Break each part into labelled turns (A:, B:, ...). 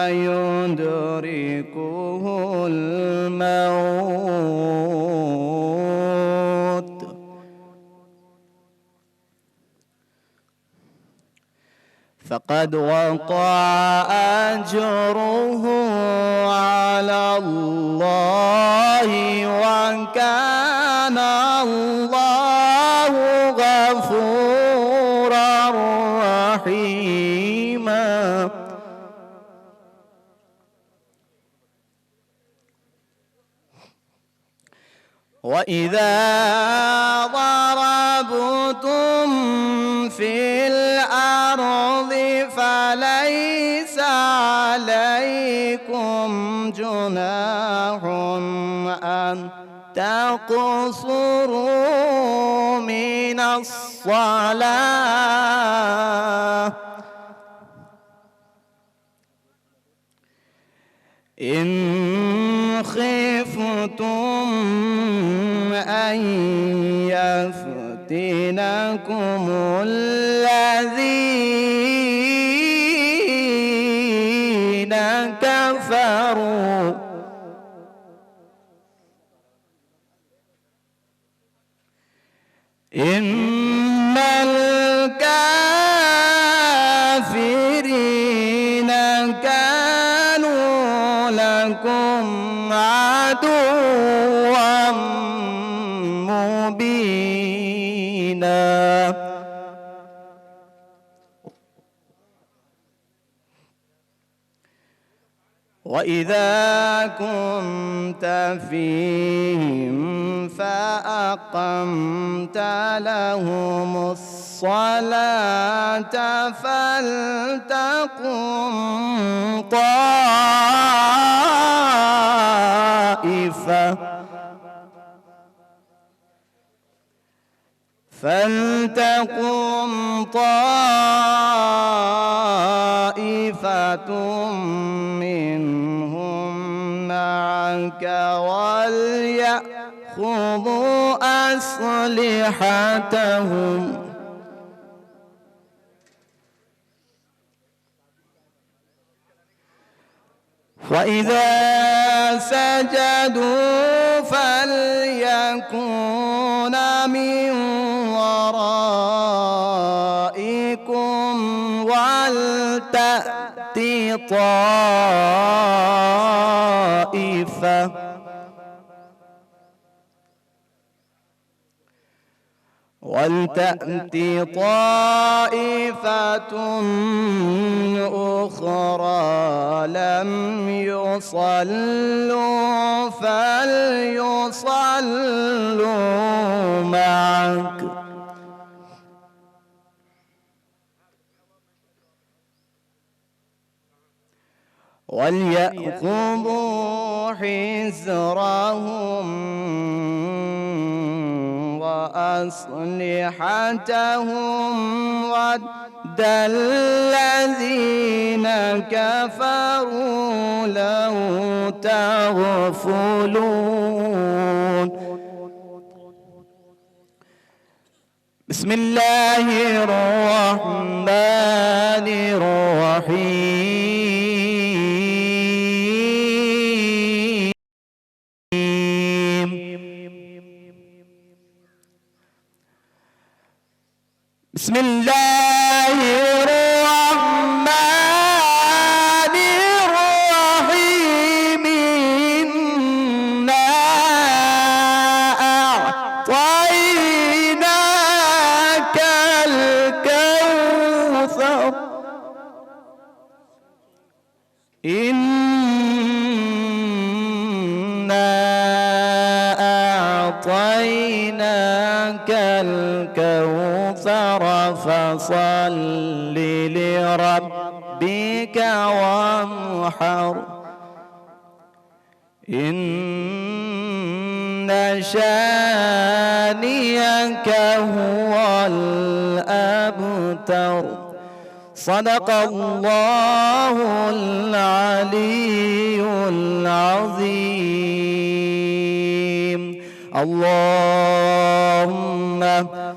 A: يدركه الموت فقد وقع أجره على الله، وكان الله غفورا رحيما. وإذا ضربتم في الأرض فليس عليكم جناح أن تقصروا من الصلاة إن خفتم أن يفتنكم الذين كفروا إن الكافرين كانوا لكم عدوا مبينا. وإذا كنت فيهم فأقمت لهم الصلاة فلتقم طائفة منهم معك وليأخذوا أسلحتهم وإذا سجدوا فليكون من ورائكم ولتأت طائفة أخرى لم يصلوا فليصلوا معك وليأخذوا حذرهم وأسلحتهم ود الذين كفروا لو تغفلون. بسم الله الرحمن الرحيم. بسم الله الرحمن الرحيم. إنا أعطيناك الكوثر إنا أعطيناك الكوثر فصل لربك وانحر إن شانئك هو الأبتر. صدق الله العلي العظيم. اللهم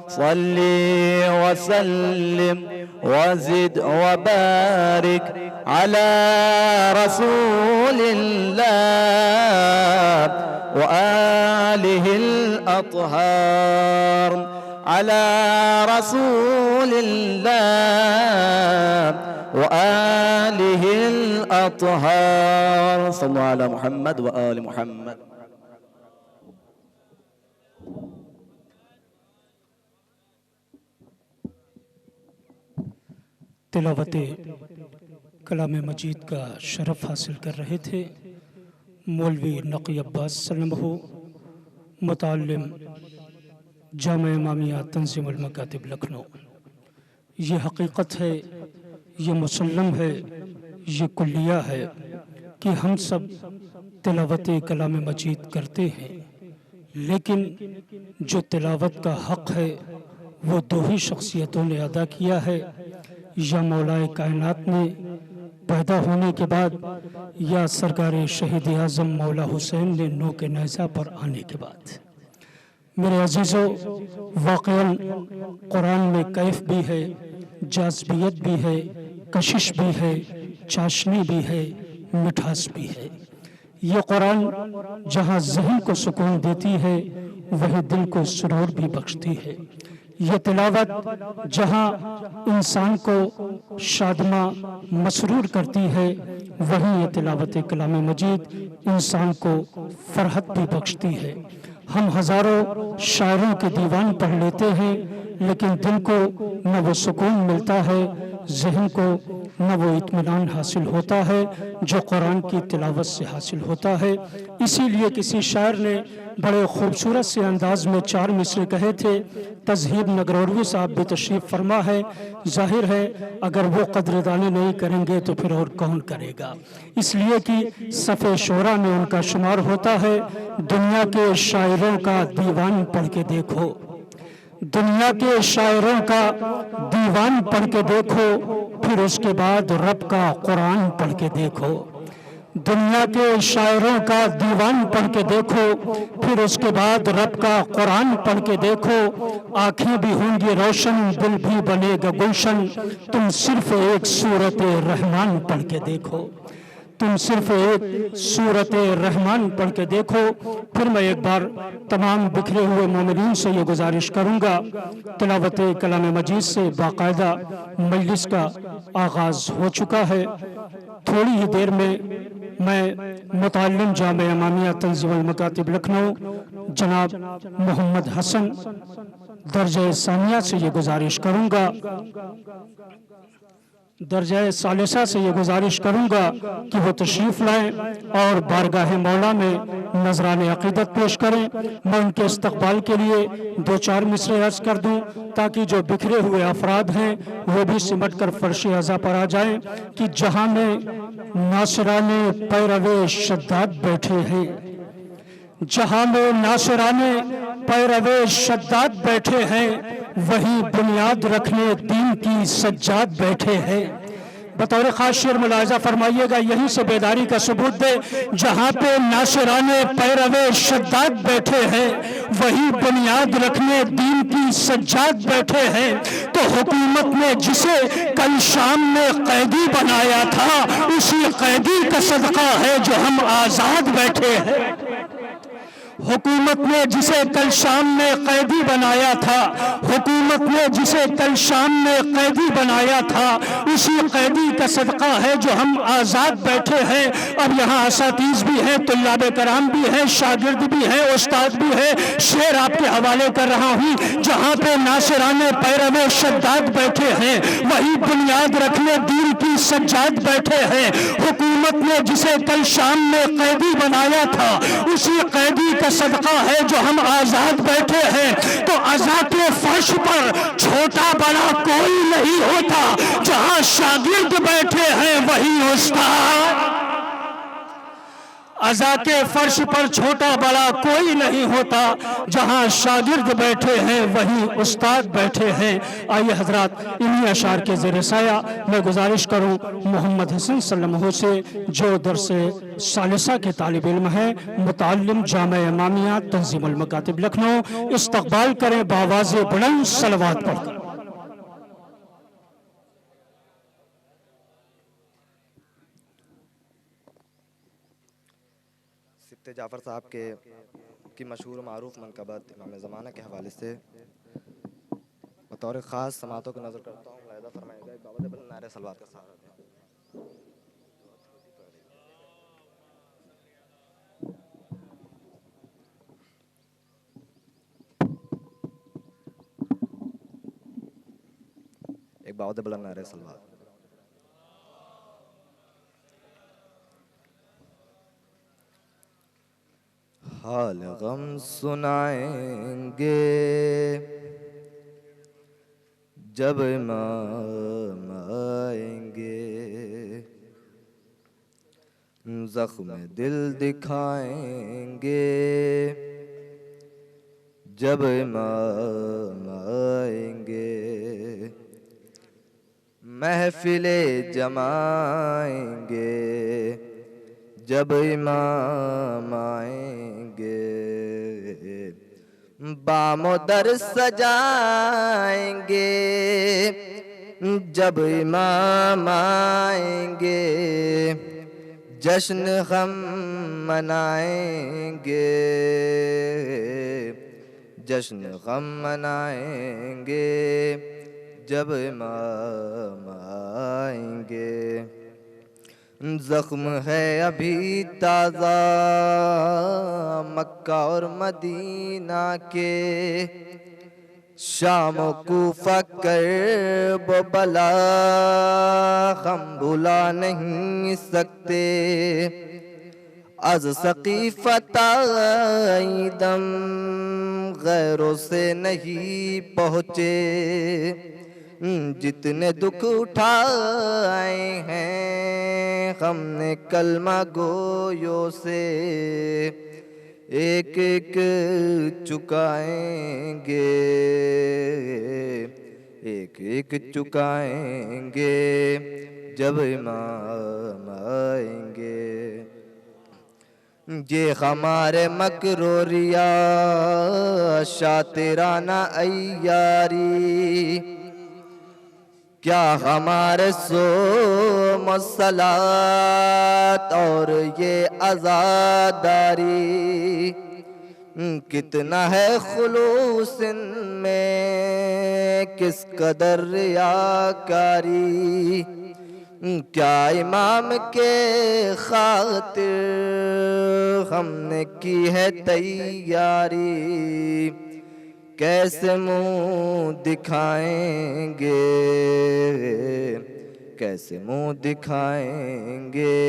A: صل وسلم وزد وبارك على رسول الله وآله الأطهار على رسول الله وآله الأطهار صلوا على محمد وآل محمد.
B: تلاوت کلام مجید کا شرف حاصل کر رہے تھے مولوی نقی عباس سلمہ، متعلم جامع امامیہ تنظیم المکاتب لکھنؤ۔ یہ حقیقت ہے، یہ مسلم ہے، یہ کلیہ ہے کہ ہم سب تلاوت کلام مجید کرتے ہیں، لیکن جو تلاوت کا حق ہے وہ دو ہی شخصیتوں نے ادا کیا ہے، یا مولا کائنات نے پیدا ہونے کے بعد، یا سرکار شہید اعظم مولا حسین نے نوک نیزہ پر آنے کے بعد۔ میرے عزیزو، واقعاً قرآن میں کیف بھی ہے، جاذبیت بھی ہے، کشش بھی ہے، چاشنی بھی ہے، مٹھاس بھی ہے۔ یہ قرآن جہاں ذہن کو سکون دیتی ہے وہی دل کو سرور بھی بخشتی ہے۔ یہ تلاوت جہاں انسان کو شادماں مسرور کرتی ہے وہیں یہ تلاوت کلام مجید انسان کو فرحت بھی بخشتی ہے۔ ہم ہزاروں شاعروں کے دیوان پڑھ لیتے ہیں لیکن دل کو نہ وہ سکون ملتا ہے، ذہن کو نہ وہ اطمینان حاصل ہوتا ہے جو قرآن کی تلاوت سے حاصل ہوتا ہے۔ اسی لیے کسی شاعر نے بڑے خوبصورت سے انداز میں 4 مصرے کہے تھے۔ تذہیب نگروروی صاحب بھی تشریف فرما ہے۔ ظاہر ہے اگر وہ قدردانی نہیں کریں گے تو پھر اور کون کرے گا، اس لیے کہ صف شعراء میں ان کا شمار ہوتا ہے۔ دنیا کے شاعروں کا دیوان پڑھ کے دیکھو، دنیا کے شاعروں کا دیوان پڑھ کے دیکھو، پھر اس کے بعد رب کا قرآن پڑھ کے دیکھو۔ دنیا کے شاعروں کا دیوان پڑھ کے دیکھو، پھر اس کے بعد رب کا قرآن پڑھ کے دیکھو۔ آنکھیں بھی ہوں گی روشن، دل بھی بنے گا گلشن، تم صرف ایک سورت رحمان پڑھ کے دیکھو، تم صرف ایک سورت رحمان پڑھ کے دیکھو۔ پھر میں ایک بار تمام بکھرے ہوئے مومنین سے یہ گزارش کروں گا، تلاوت کلام مجید سے باقاعدہ مجلس کا آغاز ہو چکا ہے۔ تھوڑی ہی دیر میں متعلم جامع امامیہ تنظیم المکاتب لکھنؤ جناب محمد حسن درجہ ثانیہ سے یہ گزارش کروں گا، درجہ ثالثہ سے یہ گزارش کروں گا کہ وہ تشریف لائیں اور بارگاہ مولا میں نذران عقیدت پیش کریں۔ میں ان کے استقبال کے لیے 2-4 مصرے عرض کر دوں تاکہ جو بکھرے ہوئے افراد ہیں وہ بھی سمٹ کر فرش عزا پر آ جائیں کہ جہاں میں ناصران پیرو شداد بیٹھے ہیں، جہاں میں ناصران پیرو شداد بیٹھے ہیں، وہیں بنیاد رکھنے دین کی سجاد بیٹھے ہیں۔ بطور خاص شعر ملاحظہ فرمائیے گا، یہیں سے بیداری کا ثبوت دے۔ جہاں پہ ناصران پیرو شداد بیٹھے ہیں وہیں بنیاد رکھنے دین کی سجاد بیٹھے ہیں۔ تو حکومت نے جسے کل شام میں قیدی بنایا تھا اسی قیدی کا صدقہ ہے جو ہم آزاد بیٹھے ہیں۔ حکومت نے جسے کل شام میں قیدی بنایا تھا، حکومت نے جسے کل شام میں قیدی بنایا تھا اسی قیدی کا صدقہ ہے جو ہم آزاد بیٹھے ہیں۔ اب یہاں اساتذ بھی ہیں، طلاب کرام بھی ہیں، شاگرد بھی ہیں، استاد بھی ہیں۔ شعر آپ کے حوالے کر رہا ہوں، جہاں پہ ناصران پیرو شداد بیٹھے ہیں وہی بنیاد رکھنے دین کی سجاد بیٹھے ہیں۔ حکومت نے جسے کل شام میں قیدی بنایا تھا اسی قیدی کا صدقہ ہے جو ہم آزاد بیٹھے ہیں۔ تو عزا کے فرش پر چھوٹا بڑا کوئی نہیں ہوتا، جہاں شاگرد بیٹھے ہیں وہی استاد۔ عزا کے فرش پر چھوٹا بڑا کوئی نہیں ہوتا، جہاں شاگرد بیٹھے ہیں وہی استاد بیٹھے ہیں۔ آئیے حضرات انہی اشعار کے زیر سایہ میں گزارش کروں محمد حسن سلمہ سے جو درس ثالثہ کے طالب علم ہیں، متعلم جامع امامیہ تنظیم المکاتب لکھنؤ، استقبال کریں بآواز بلند صلوات پڑھ کر۔
C: سبت جعفر صاحب کی مشہور و معروف منقبت امام زمانہ کے حوالے سے بطور خاص سماعتوں کو نظر کرتا ہوں. ملاحظہ فرمائے گا ایک بابت بلند نعرہ صلوات کا سہارا دیں. ایک بابت بلند نعرہ صلوات. حال غم سنائیں گے جب امام آئیں گے, زخم دل دکھائیں گے جب امام آئیں گے, محفل جمائیں گے جب امام آئیں گے, بام و در سجائیں گے جب امام آئیں گے, جشن غم منائیں گے جشن غم منائیں گے جب امام آئیں گے. زخم ہے ابھی تازہ مکہ اور مدینہ کے, شام و کوفہ کرب و بلا ہم بھلا نہیں سکتے, از سقیفہ دم غیروں سے نہیں پہنچے, جتنے دکھ اٹھائے ہیں ہم نے کلمہ گویوں سے, ایک ایک چکائیں گے ایک ایک چکائیں گے جب امام آئیں گے. یہ ہمارے مکروریا شاطرانہ عیاری, کیا ہمارے صوم و صلات اور یہ عزاداری, کتنا ہے خلوص ان میں کس قدر ریاکاری, کیا امام کے خاطر ہم نے کی ہے تیاری, کیسے منہ دکھائیں گے کیسے منہ دکھائیں گے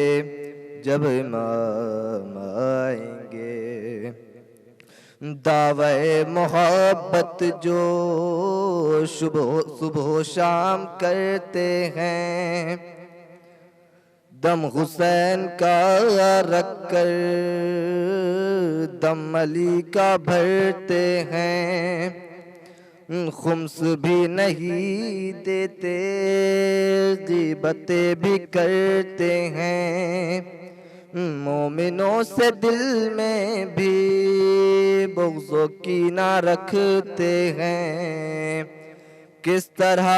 C: جب امام آئیں گے. دعوی محبت جو صبح و شام کرتے ہیں, دم حسین کا رکھ کر دم علی کا بھرتے ہیں, خمس بھی نہیں دیتے غیبتیں بھی کرتے ہیں, مومنوں سے دل میں بھی بغض و کینہ رکھتے ہیں, کس طرح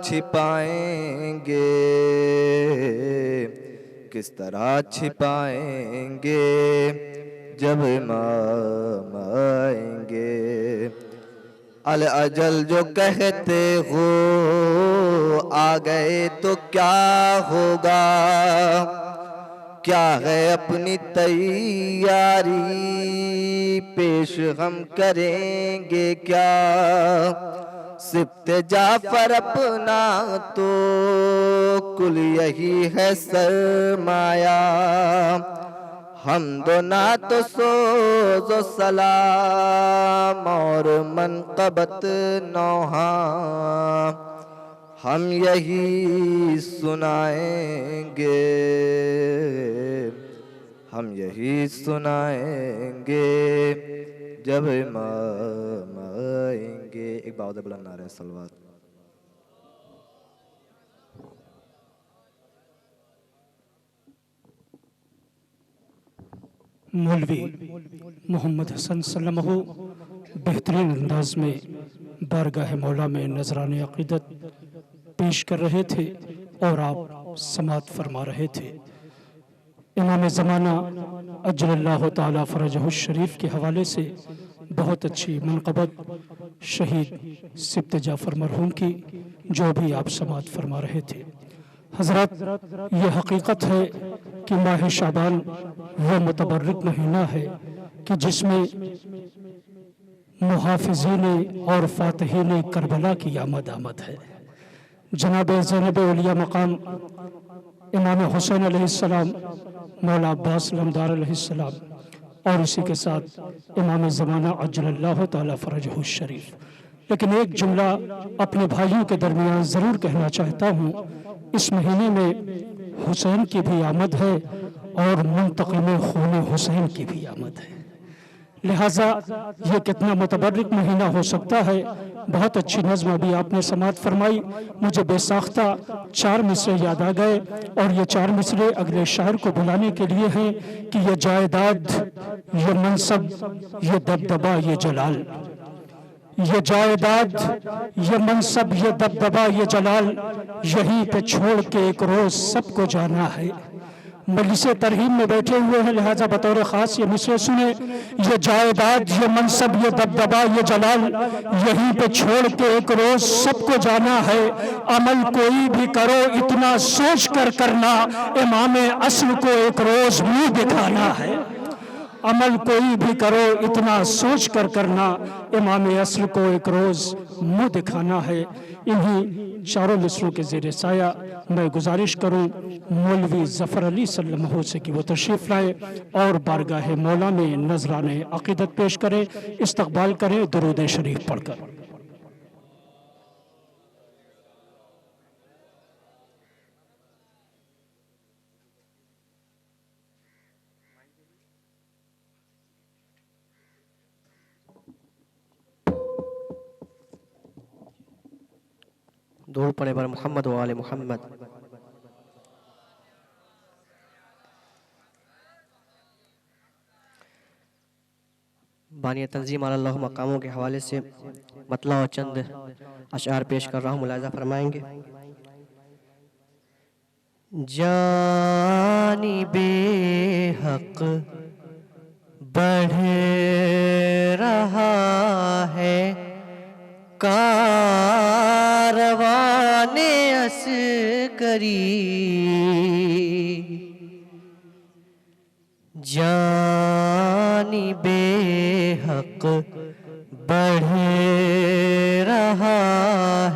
C: چھپائیں گے کس طرح چھپائیں گے جب امام آئیں گے. الاجل جو کہتے ہو آ گئے تو کیا ہوگا, کیا ہے اپنی تیاری پیش ہم کریں گے کیا, سبت جعفر اپنا تو کل یہی ہے سرمایہ, حمد و نعت و سوز و سلام اور منقبت نوحہ ہم یہی سنائیں گے ہم یہی سنائیں گے جب امام آئیں گے. ایک باوضہ بلند نعرہ صلوات.
B: مولوی محمد حسن سلمہ بہترین انداز میں بارگاہ مولا میں نذران عقیدت پیش کر رہے تھے اور آپ سماعت فرما رہے تھے. امام زمانہ اجل اللہ تعالیٰ فرجہ الشریف کے حوالے سے بہت اچھی منقبت شہید سبت جعفر مرحوم کی جو بھی آپ سماعت فرما رہے تھے۔ حضرات، یہ حقیقت ہے کہ ماہ شعبان وہ متبرک مہینہ ہے کہ جس میں محافظین اور فاتحین کربلا کی آمد ہے۔ جناب زینب اولیاء مقام امام حسین علیہ السلام، مولا عباس علمدار علیہ السلام، اور اسی کے ساتھ امام زمانہ عجل اللہ تعالیٰ فرجہ الشریف۔ لیکن ایک جملہ اپنے بھائیوں کے درمیان ضرور کہنا چاہتا ہوں، اس مہینے میں حسین کی بھی آمد ہے اور منتقم خون حسین کی بھی آمد ہے، لہٰذا یہ کتنا متبرک مہینہ ہو سکتا ہے۔ بہت اچھی نظم ابھی آپ نے سماعت فرمائی، مجھے بے ساختہ 4 مصرے یاد آ گئے، اور یہ 4 مصرے اگلے شاعر کو بلانے کے لیے ہیں کہ یہ جائیداد، یہ منصب، یہ دبدبہ، یہ جلال، یہ جائیداد، یہ منصب، یہ دبدبہ، یہ جلال، یہیں پہ چھوڑ کے ایک روز سب کو جانا ہے۔ مجلس ترہیم میں بیٹھے ہوئے ہیں، لہٰذا بطور خاص یہ مصرے سنیں۔ یہ جائیداد، یہ منصب، یہ دبدبہ، یہ جلال، یہیں پہ چھوڑ کے ایک روز سب کو جانا ہے۔ عمل کوئی بھی کرو اتنا سوچ کر کرنا، امام اصل کو ایک روز منہ دکھانا ہے۔ عمل کوئی بھی کرو اتنا سوچ کر کرنا، امام اصل کو ایک روز منہ دکھانا ہے۔ انہی چاروں مصروں کے زیر سایہ میں گزارش کروں مولوی ظفر علی صلی اللہ علیہ وسلم سے کہ وہ تشریف لائے اور بارگاہ مولا میں نذران عقیدت پیش کریں، استقبال کریں درود شریف پڑھ کر۔
D: درود پڑھے بر محمد و آل محمد۔ بانی تنظیم علی اللہ مقاموں کے حوالے سے مطلع و چند اشعار پیش کر رہا ہوں، ملاحظہ فرمائیں گے۔ جانب حق بڑھ رہا ہے کاروان عسکری، جانب حق بڑھ رہا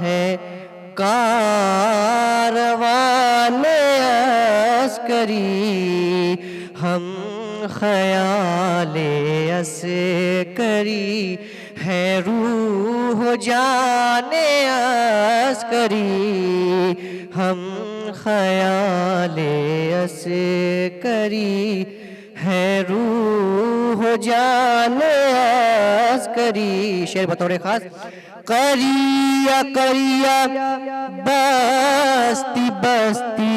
D: ہے کاروان عسکری، ہم خیال عسکری ہے روح جان عسکری، ہم خیال عسکری ہے روح جان عسکری۔ شعر بطور خاص۔ قریہ قریہ بستی بستی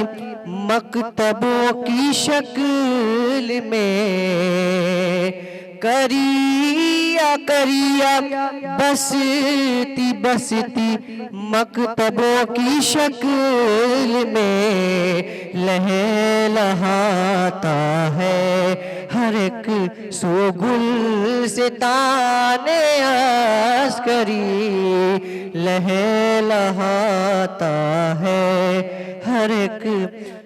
D: مکتبوں کی شکل میں، قریہ قریہ بستی بستی مکتبوں کی شکل میں، لہلہاتا ہے ہر ایک سو گلستان عسکری، لہلہاتا ہے ہر ایک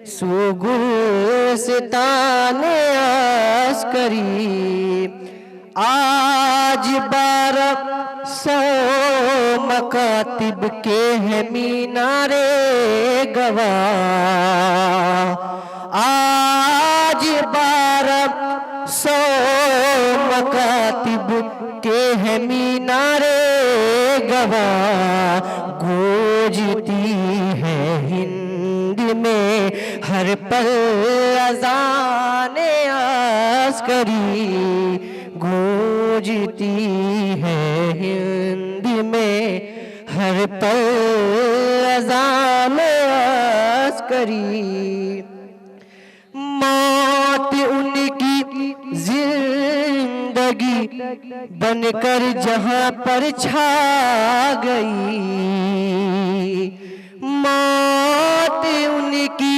D: سو گلستان عسکری۔ آج 1200 مکاتب کے ہیں مینار گواہ، آج 1200 مکاتب کے ہیں مینار گواہ، گونجتی ہے ہند میں ہر پل اذان عسکری، گونجتی ہے ہند میں ہر پل اذان عسکری۔ موت ان کی زندگی بن کر جہاں پر چھا گئی، موت ان کی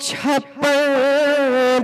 D: 56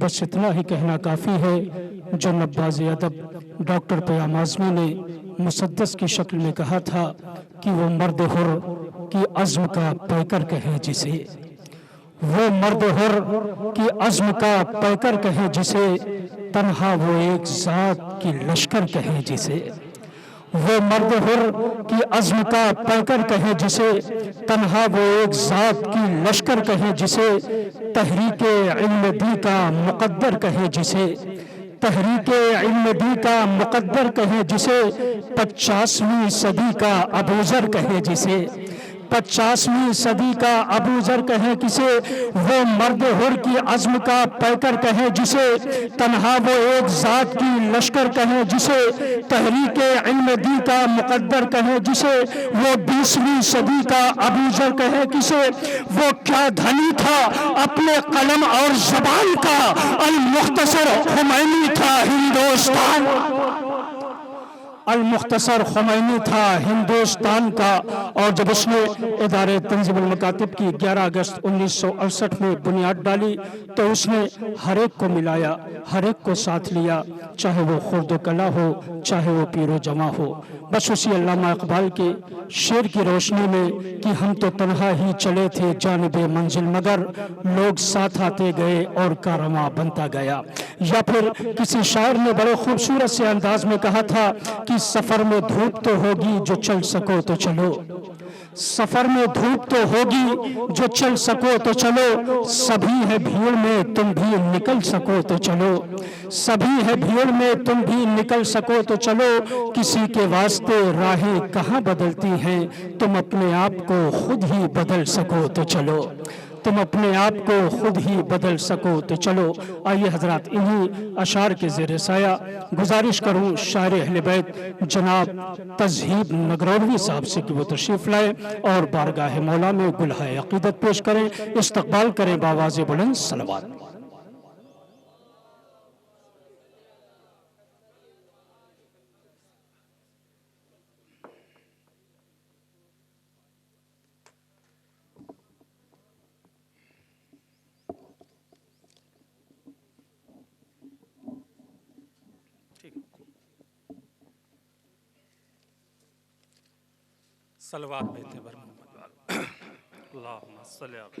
B: بس اتنا ہی کہنا کافی ہے جو نباز ادب ڈاکٹر پیام اعظمی نے مسدس کی شکل میں کہا تھا کہ وہ مرد حر کی عزم کا پیکر کہیں جسے، وہ مرد حر کی عزم کا پیکر کہیں جسے، تنہا وہ ایک ذات کی لشکر کہیں جسے، وہ مرد حر کی عزم کا پیکر کہیں جسے، تنہا وہ ایک ذات کی لشکر کہیں جسے، تحریک علم دی کا مقدر کہیں جسے، تحریک علم دی کا مقدر کہیں جسے، 50ویں صدی کا ابوذر کہیں جسے، 50ویں صدی کا ابوذر کہیں کسے، وہ مرد حر کی عزم کا پیکر کہیں جسے، تنہا وہ ایک ذات کی لشکر کہیں جسے، تحریک علم دی کا مقدر کہیں جسے، وہ 20ویں صدی کا ابوذر کہیں کسے، وہ کیا دھنی تھا اپنے قلم اور زبان کا، المختصر خمینی تھا ہندوستان، المختصر خمینی تھا ہندوستان کا۔ اور جب اس نے ادارے تنظیم المکاتب کی 11 اگست 1968 میں بنیاد ڈالی تو اس نے ہر ایک کو ملایا، ہر ایک کو ساتھ لیا، چاہے وہ خرد و کلا ہو، چاہے وہ پیر و جمع ہو۔ بس اسی علامہ اقبال کے شعر کی روشنی میں کہ ہم تو تنہا ہی چلے تھے جانب منزل مگر لوگ ساتھ آتے گئے اور کارواں بنتا گیا، یا پھر کسی شاعر نے بڑے خوبصورت سے انداز میں کہا تھا کہ سفر میں دھوپ تو ہوگی جو چل سکو تو چلو، سفر میں دھوپ تو ہوگی جو چل سکو تو چلو، سبھی ہے بھیڑ میں تم بھی نکل سکو تو چلو، سبھی ہے بھیڑ میں تم بھی نکل سکو تو چلو، کسی کے واسطے راہیں کہاں بدلتی ہیں، تم اپنے آپ کو خود ہی بدل سکو تو چلو، تم اپنے آپ کو خود ہی بدل سکو تو چلو۔ آئیے حضرات انہی اشعار کے زیر سایہ گزارش کروں شاعر اہل بیت جناب تذہیب نگرولوی صاحب سے کہ وہ تشریف لائے اور بارگاہ مولا میں گلہائے عقیدت پیش کریں، استقبال کریں بآواز بلند صلوات۔
E: صلوات بھیجتے بر محمد اللہم صلی اللہ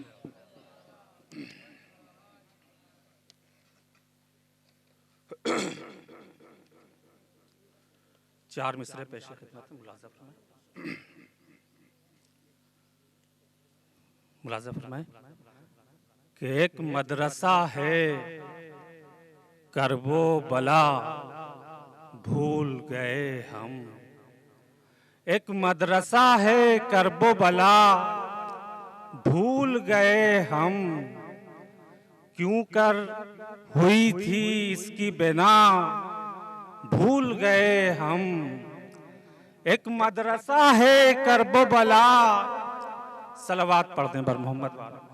E: چار مصرے پیش خدمت ملازم فرمائیں کہ ایک مدرسہ ہے کرب و بلا بھول گئے ہم، ایک مدرسہ ہے کرب و بلا بھول گئے ہم، کیوں کر ہوئی تھی اس کی بنا بھول گئے ہم، ایک مدرسہ ہے کرب و بلا۔ صلوات پڑھ دیں بر محمد والا۔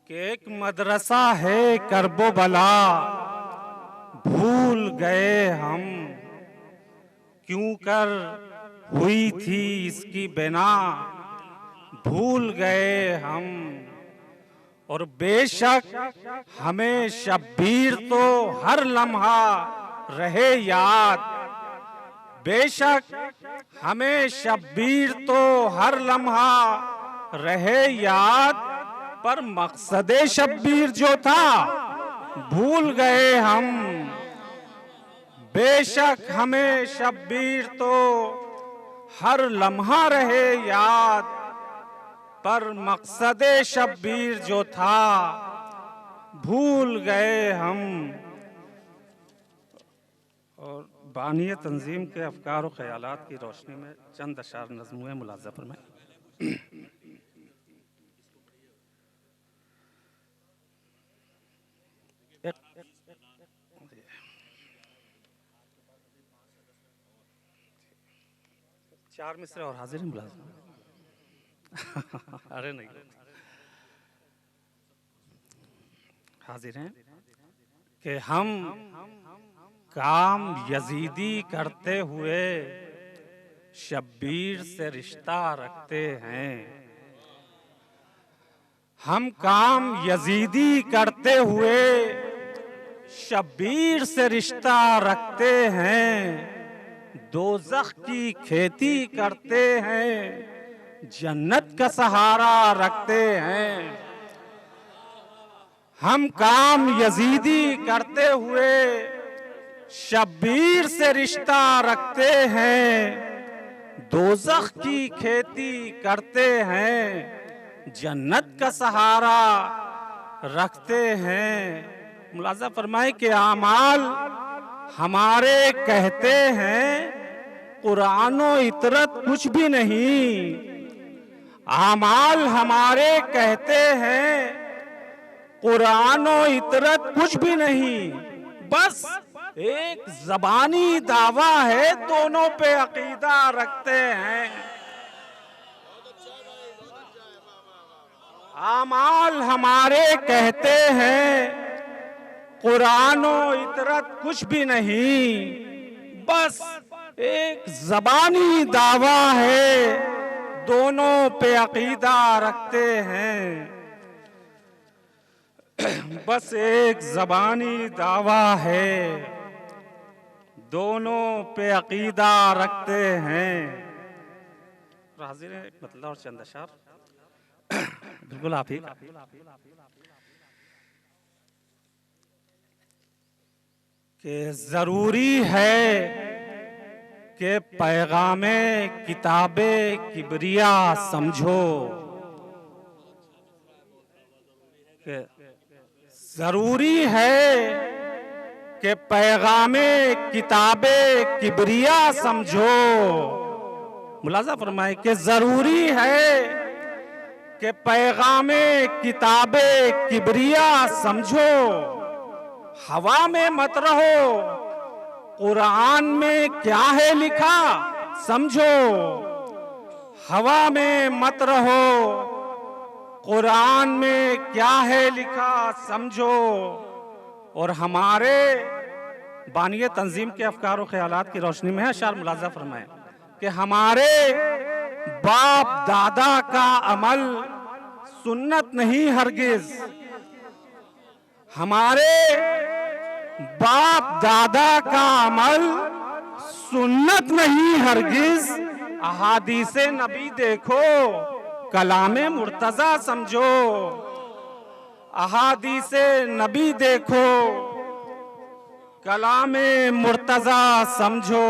E: کہ ایک مدرسہ ہے کرب و بلا بھول گئے ہم، کیوں کر ہوئی تھی اس کی بنا بھول گئے ہم، اور بے شک ہمیں شبیر تو ہر لمحہ رہے یاد، بے شک ہمیں شبیر تو ہر لمحہ رہے یاد، پر مقصد شبیر جو تھا بھول گئے ہم، بے شک ہمیں شبیر تو ہر لمحہ رہے یاد، پر مقصد شبیر جو تھا بھول گئے ہم۔ اور بانی تنظیم کے افکار و خیالات کی روشنی میں چند اشعار نظم ہوئے ملاحظہ فرمائیں۔ چار مصرے اور حاضر ہیں ملازم؟ ارے نہیں، حاضر ہیں کہ ہم کام یزیدی کرتے ہوئے شبیر سے رشتہ رکھتے ہیں. ہم کام یزیدی کرتے ہوئے شبیر سے رشتہ رکھتے ہیں. دوزخ کی کھیتی کرتے ہیں, جنت کا سہارا رکھتے ہیں. ہم کام یزیدی کرتے ہوئے شبیر سے رشتہ رکھتے ہیں, دوزخ کی کھیتی کرتے ہیں, جنت کا سہارا رکھتے ہیں. ملاحظہ فرمائے کہ اعمال ہمارے کہتے ہیں, قرآن و اطرت کچھ بھی نہیں. اعمال ہمارے کہتے ہیں, قرآن و اطرت کچھ بھی نہیں, بس ایک زبانی دعویٰ ہے, دونوں پہ عقیدہ رکھتے ہیں. اعمال ہمارے کہتے ہیں, قرآن و اطرت کچھ بھی نہیں, بس ایک زبانی دعویٰ ہے, دونوں پہ عقیدہ رکھتے ہیں. بس ایک زبانی دعویٰ ہے, دونوں پہ عقیدہ رکھتے ہیں. حاضر ہے ایک مطلع اور چند اشعار. بالکل آپ ہی. کہ ضروری ہے کہ پیغام کتاب کبریا سمجھو. کہ ضروری ہے کہ پیغام کتاب کبریا سمجھو. ملاحظہ فرمائے کہ ضروری ہے کہ پیغام کتاب کبریا سمجھو. ہوا میں مت رہو, قرآن میں کیا ہے لکھا سمجھو. ہوا میں مت رہو, قرآن میں کیا ہے لکھا سمجھو. اور ہمارے بانی تنظیم کے افکار و خیالات کی روشنی میں اشعار ملاحظہ فرمائیں کہ ہمارے باپ دادا کا عمل سنت نہیں ہرگز. ہمارے باپ دادا کا عمل سنت نہیں ہرگز. احادیث نبی دیکھو, کلام مرتضی سمجھو. احادیث نبی دیکھو, کلام مرتضی سمجھو.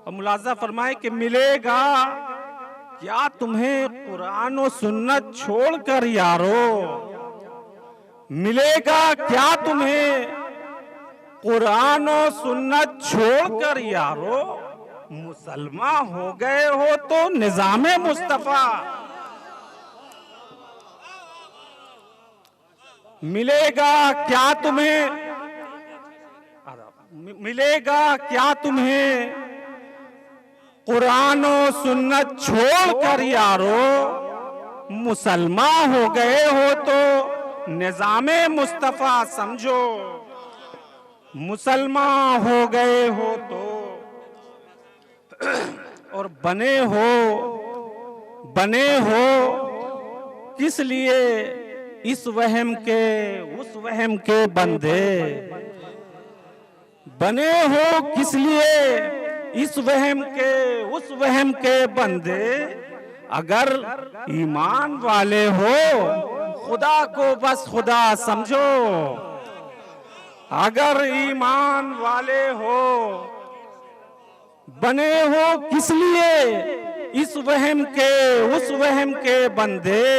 E: اور ملاحظہ فرمائے کہ ملے گا کیا تمہیں قرآن و سنت چھوڑ کر یارو. ملے گا کیا تمہیں قرآن و سنت چھوڑ کر یارو. مسلمان ہو گئے ہو تو نظام مصطفیٰ. ملے گا کیا تمہیں, ملے گا کیا تمہیں قرآن و سنت چھوڑ کر یارو. مسلمان ہو گئے ہو تو نظام مصطفیٰ سمجھو. مسلمان ہو گئے ہو تو اور بنے ہو کس لیے اس وہم کے اس وہم کے بندے. بنے ہو کس لیے اس وہم کے اس وہم کے بندے. اگر ایمان والے ہو خدا کو بس خدا سمجھو. اگر ایمان والے ہو, بنے ہو کس لیے اس وہم کے اس وہم کے بندے.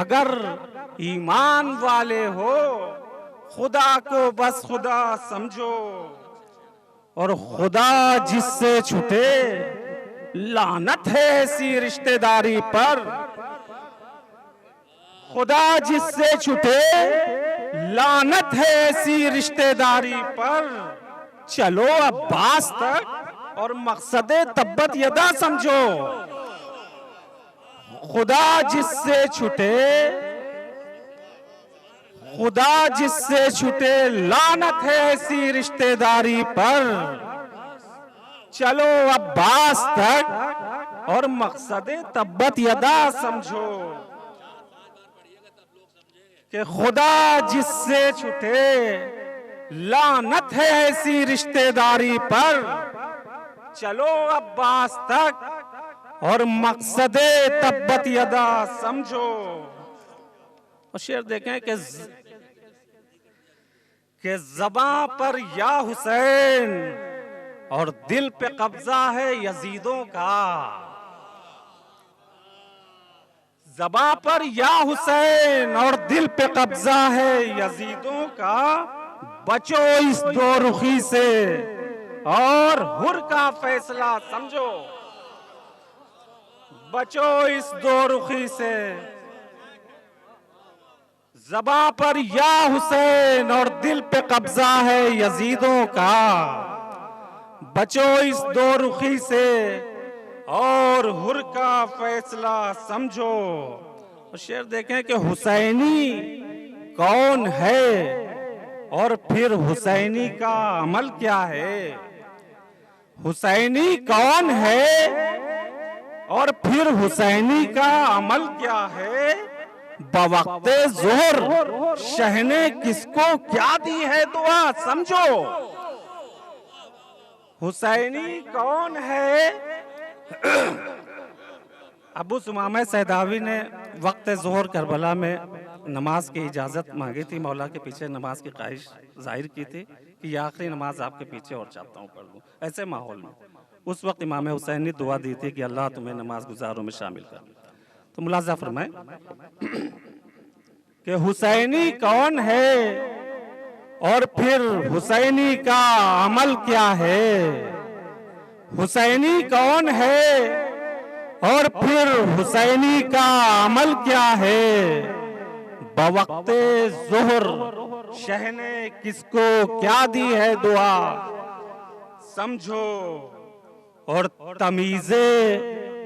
E: اگر ایمان والے ہو خدا کو بس خدا سمجھو. اور خدا جس سے چھٹے لعنت ہے ایسی رشتہ داری پر. خدا جس سے چھٹے لعنت ہے ایسی رشتہ داری پر. چلو عباس تک اور مقصد تبت یدا سمجھو. خدا جس سے چھٹے خدا جس سے چھٹے لعنت ہے ایسی رشتہ داری پر، چلو عباس تک اور مقصد تبت یدا سمجھو، کہ خدا جس سے چھٹے لعنت ہے ایسی رشتہ داری پر، چلو عباس تک اور مقصد تبت یدا سمجھو۔ اور شعر دیکھیں کہ زباں پر یا حسین اور دل پہ قبضہ ہے یزیدوں کا، زباں پر یا حسین اور دل پہ قبضہ ہے یزیدوں کا، بچو اس دو رخی سے اور حر کا فیصلہ سمجھو، بچو اس دو رخی سے، زباں پر یا حسین اور دل پہ قبضہ ہے یزیدوں کا، بچو اس دو رخی سے اور حر کا فیصلہ سمجھو۔ اور شعر دیکھیں کہ حسینی کون ہے اور پھر حسینی کا عمل کیا ہے، حسینی کون ہے اور پھر حسینی کا عمل کیا ہے، بوقت ظہر شہ نے کس کو کیا دی ہے دعا سمجھو، حسینی کون ہے۔ ابو ثمامہ سیداوی نے وقت ظہر کربلا میں نماز کی اجازت مانگی تھی، مولا کے پیچھے نماز کی خواہش ظاہر کی تھی کہ یہ آخری نماز آپ کے پیچھے اور چاہتا ہوں پڑھ لوں۔ ایسے ماحول میں اس وقت امام حسین نے دعا دی تھی کہ اللہ تمہیں نماز گزاروں میں شامل کر۔ تو ملاحظہ فرمائیں کہ حسینی کون ہے اور پھر حسینی کا عمل کیا ہے، حسینی کون ہے اور پھر حسینی کا عمل کیا ہے، بوقت ظہر شہ نے کس کو کیا دی ہے دعا سمجھو، اور تمیز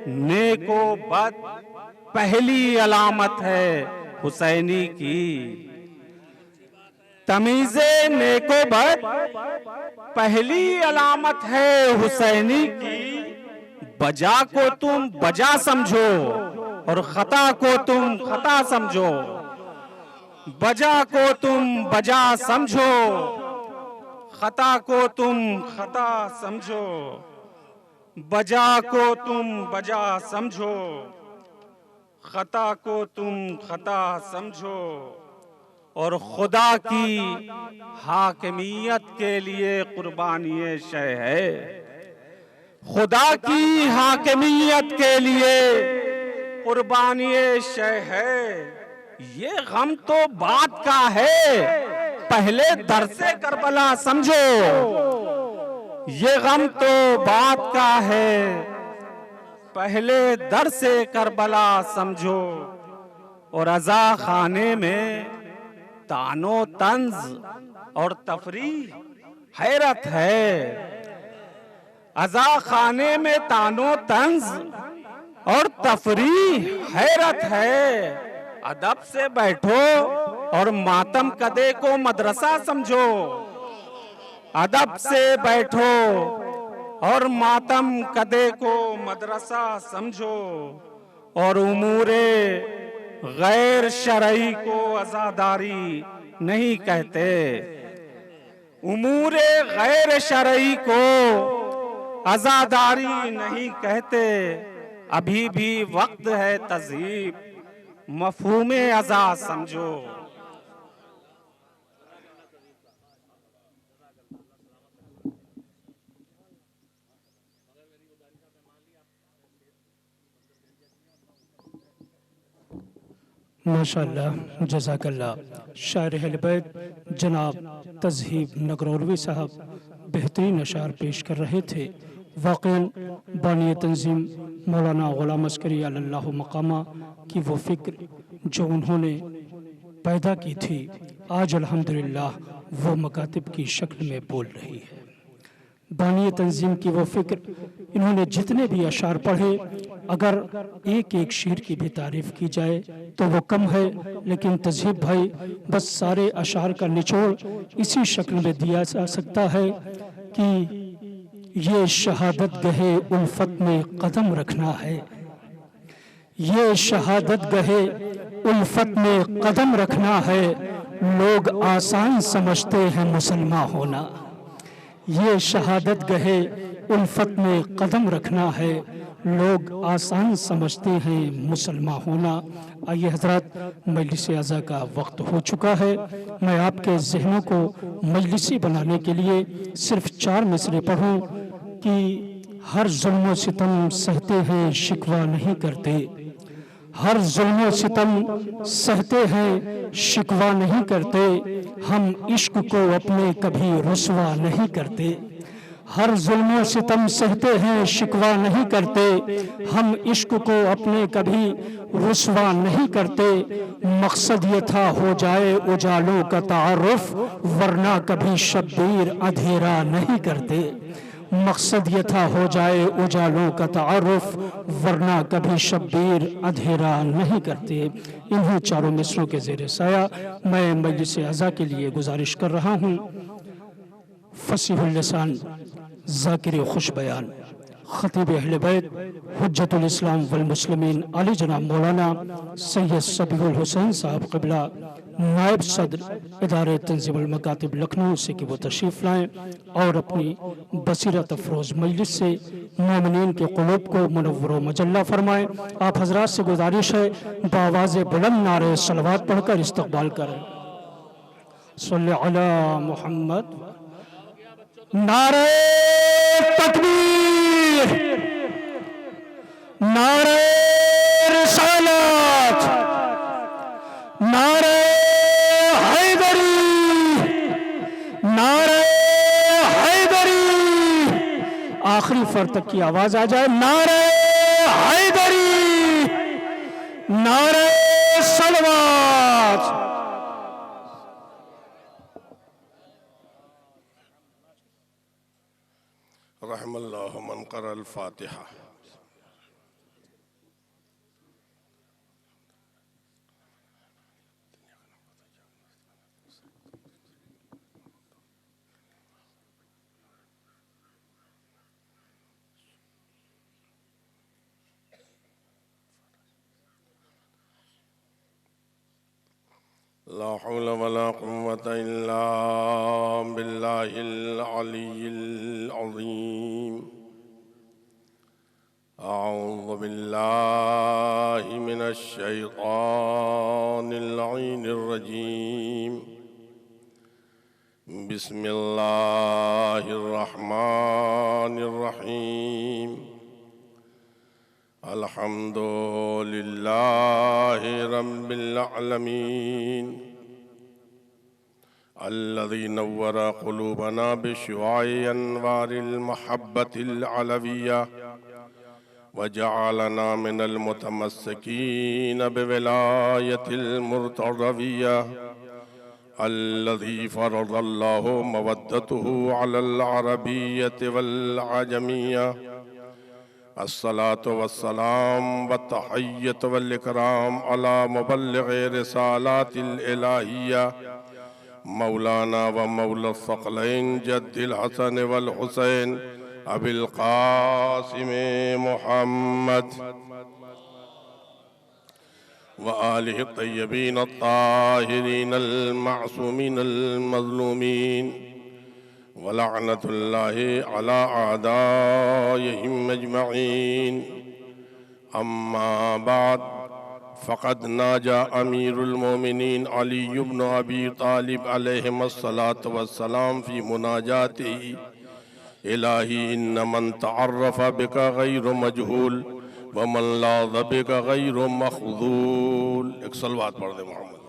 E: نیک و بد پہلی علامت ہے حسینی کی، تمیز نیک و بد پہلی علامت ہے حسینی کی، بجا کو تم بجا سمجھو اور خطا کو تم خطا سمجھو، بجا کو تم بجا سمجھو خطا کو تم خطا سمجھو، بجا کو تم بجا سمجھو خطا کو تم خطا سمجھو، اور خدا کی حاکمیت کے لیے قربانی شہ ہے، خدا کی حاکمیت کے لیے قربانی شہ ہے، یہ غم تو بات کا ہے پہلے در سے کربلا سمجھو، یہ غم تو بات کا ہے پہلے در سے کربلا سمجھو، اور عزا خانے میں تان و طنز اور تفریح حیرت ہے، عزا خانے میں تان و طنز اور تفریح حیرت ہے، ادب سے بیٹھو اور ماتم کدے کو مدرسہ سمجھو، ادب سے بیٹھو اور ماتم کدے کو مدرسہ سمجھو، اور امور غیر شرعی کو عزاداری نہیں کہتے، امور غیر شرعی کو عزاداری نہیں کہتے، ابھی بھی وقت ہے تہذیب مفہوم عزا سمجھو۔
B: ماشاءاللہ، جزاک اللہ۔ شاعر اہل بیت جناب تذہیب نگرولوی صاحب بہترین اشعار پیش کر رہے تھے۔ واقعاً بانی تنظیم مولانا غلام عسکری علی اللہ مقامہ کی وہ فکر جو انہوں نے پیدا کی تھی، آج الحمدللہ وہ مکاتب کی شکل میں بول رہی ہے۔ بانی تنظیم کی وہ فکر، انہوں نے جتنے بھی اشعار پڑھے اگر ایک ایک شعر کی بھی تعریف کی جائے تو وہ کم ہے، لیکن تذہیب بھائی بس سارے اشعار کا نچوڑ اسی شکل میں دیا جا سکتا ہے کہ یہ شہادت گہے الفت میں قدم رکھنا ہے، یہ شہادت گہے الفت میں قدم رکھنا ہے، لوگ آسان سمجھتے ہیں مسلمان ہونا، یہ شہادت گہے الفت میں قدم رکھنا ہے، لوگ آسان سمجھتے ہیں مسلمان ہونا۔ آئیے حضرات، مجلس اعزا کا وقت ہو چکا ہے، میں آپ کے ذہنوں کو مجلسی بنانے کے لیے صرف 4 مصرے پڑھوں کہ ہر ظلم و ستم سہتے ہیں شکوہ نہیں کرتے، ہر ظلم و ستم سہتے ہیں شکوہ نہیں کرتے، ہم عشق کو اپنے کبھی رسوا نہیں کرتے، ہر ظلم و ستم سہتے ہیں شکوہ نہیں کرتے، ہم عشق کو اپنے کبھی رسوا نہیں کرتے، مقصد یہ تھا ہو جائے اجالوں کا تعارف، ورنہ کبھی شبیر اندھیرا نہیں کرتے، مقصد یہ تھا ہو جائے اجالوں کا تعارف، ورنہ کبھی شبیر اندھیرا نہیں کرتے۔ انہی 4 مصروں کے زیر سایہ میں مجلس اعزا کے لیے گزارش کر رہا ہوں، فصیح اللسان، ذاکر خوش بیان، خطیب اہل بیت، حجت الاسلام والمسلمین علی جناب مولانا سید صبیح الحسین صاحب قبلہ، نائب صدر ادارہ تنظیم المکاتب لکھنؤ سے کہ وہ تشریف لائیں اور اپنی بصیرت افروز مجلس سے مومنین کے قلوب کو منور و مجلہ فرمائیں۔ آپ حضرات سے گزارش ہے بآواز بلند نعرہ صلوات پڑھ کر استقبال کریں۔ صلی علی محمد۔ نعرہ تکبیر، نعرہ رسالت، نعرہ حیدری، نعرہ حیدری، آخری فر تک کی آواز آ جائے، نعرہ حیدری، نعرہ صلوات۔
F: رحم اللہ من قرأ الفاتحہ۔ لا حول ولا قوة إلا بالله العلي العظيم۔ أعوذ بالله من الشيطان اللعين الرجيم، بسم الله الرحمن الرحيم۔ الحمد لله رب العالمين، الذي نور قلوبنا بشعاع أنوار المحبة العلوية، وجعلنا من المتمسكين بولاية المرتضوية، الذي فرض الله مودته على العربية والعجمية۔ الصلاة والسلام والتحية والإكرام على مبلغ رسالات الإلهية، مولانا ومولى الثقلين جد الحسن والحسين أبي القاسم محمد وآله الطيبين الطاهرين المعصومين المظلومين، ولعنة الله على أعدائهم أجمعين۔ أما بعد، فقد ناجى أمير المؤمنين علي بن أبي طالب عليهما الصلاة والسلام في مناجاته: إلهي إن من تعرف بك غير مجهول، ومن لاذ بك غير مخذول۔ ایک صلوات پڑھ دے محمد۔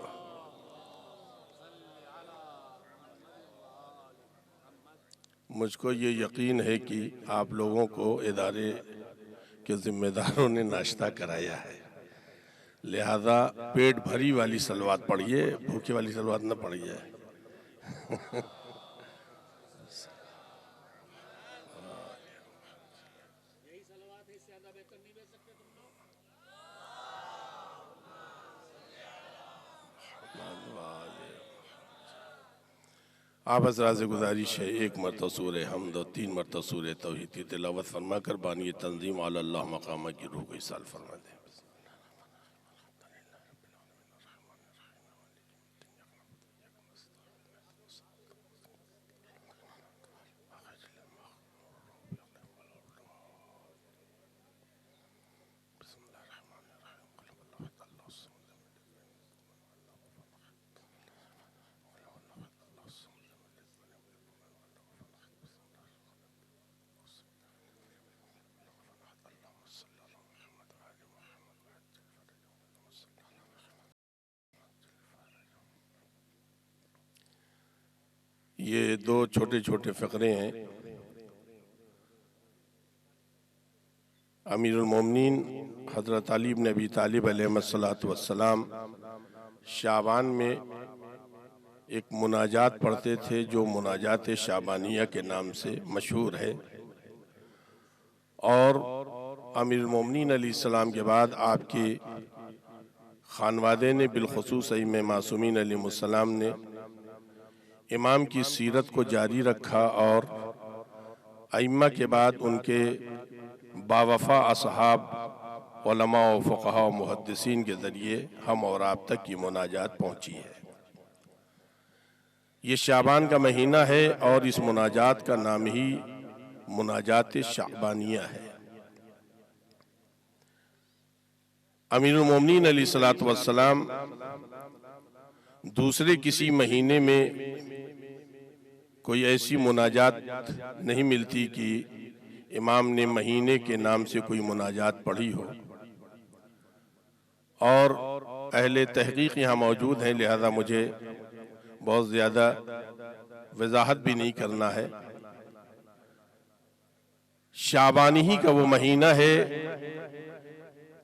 F: مجھ کو یہ یقین ہے کہ آپ لوگوں کو ادارے کے ذمہ داروں نے ناشتہ کرایا ہے، لہذا پیٹ بھری والی صلوات پڑھیے، بھوکے والی صلوات نہ پڑھیے۔ آپ حضرات سے گزارش ہے 1 مرتبہ سورہ حمد اور 3 مرتبہ سورہ توحید کی تلاوت فرما کر بانی تنظیم علی اللہ مقامہ کی روح کو ایصال فرما دیں۔ یہ 2 چھوٹے چھوٹے فقرے ہیں۔ امیر المومنین حضرت علی بن ابی طالب علیہ السلام شعبان میں ایک مناجات پڑھتے تھے جو مناجات شعبانیہ کے نام سے مشہور ہے، اور امیر المومنین علیہ السلام کے بعد آپ کے خانوادے نے بالخصوص ائمہ معصومین علیہ السلام نے امام کی سیرت کو جاری رکھا، اور ائمہ کے بعد ان کے باوفا اصحاب علماء و فقہاء و محدثین کے ذریعے ہم اور آپ تک یہ مناجات پہنچی ہے۔ یہ شعبان کا مہینہ ہے اور اس مناجات کا نام ہی مناجات شعبانیہ ہے۔ امیر المومنین علیہ السلام دوسرے کسی مہینے میں کوئی ایسی مناجات نہیں ملتی کہ امام نے مہینے کے نام سے کوئی مناجات پڑھی ہو، اور اہل تحقیق یہاں موجود ہیں، لہذا مجھے بہت زیادہ وضاحت بھی نہیں کرنا ہے۔ شعبان ہی کا وہ مہینہ ہے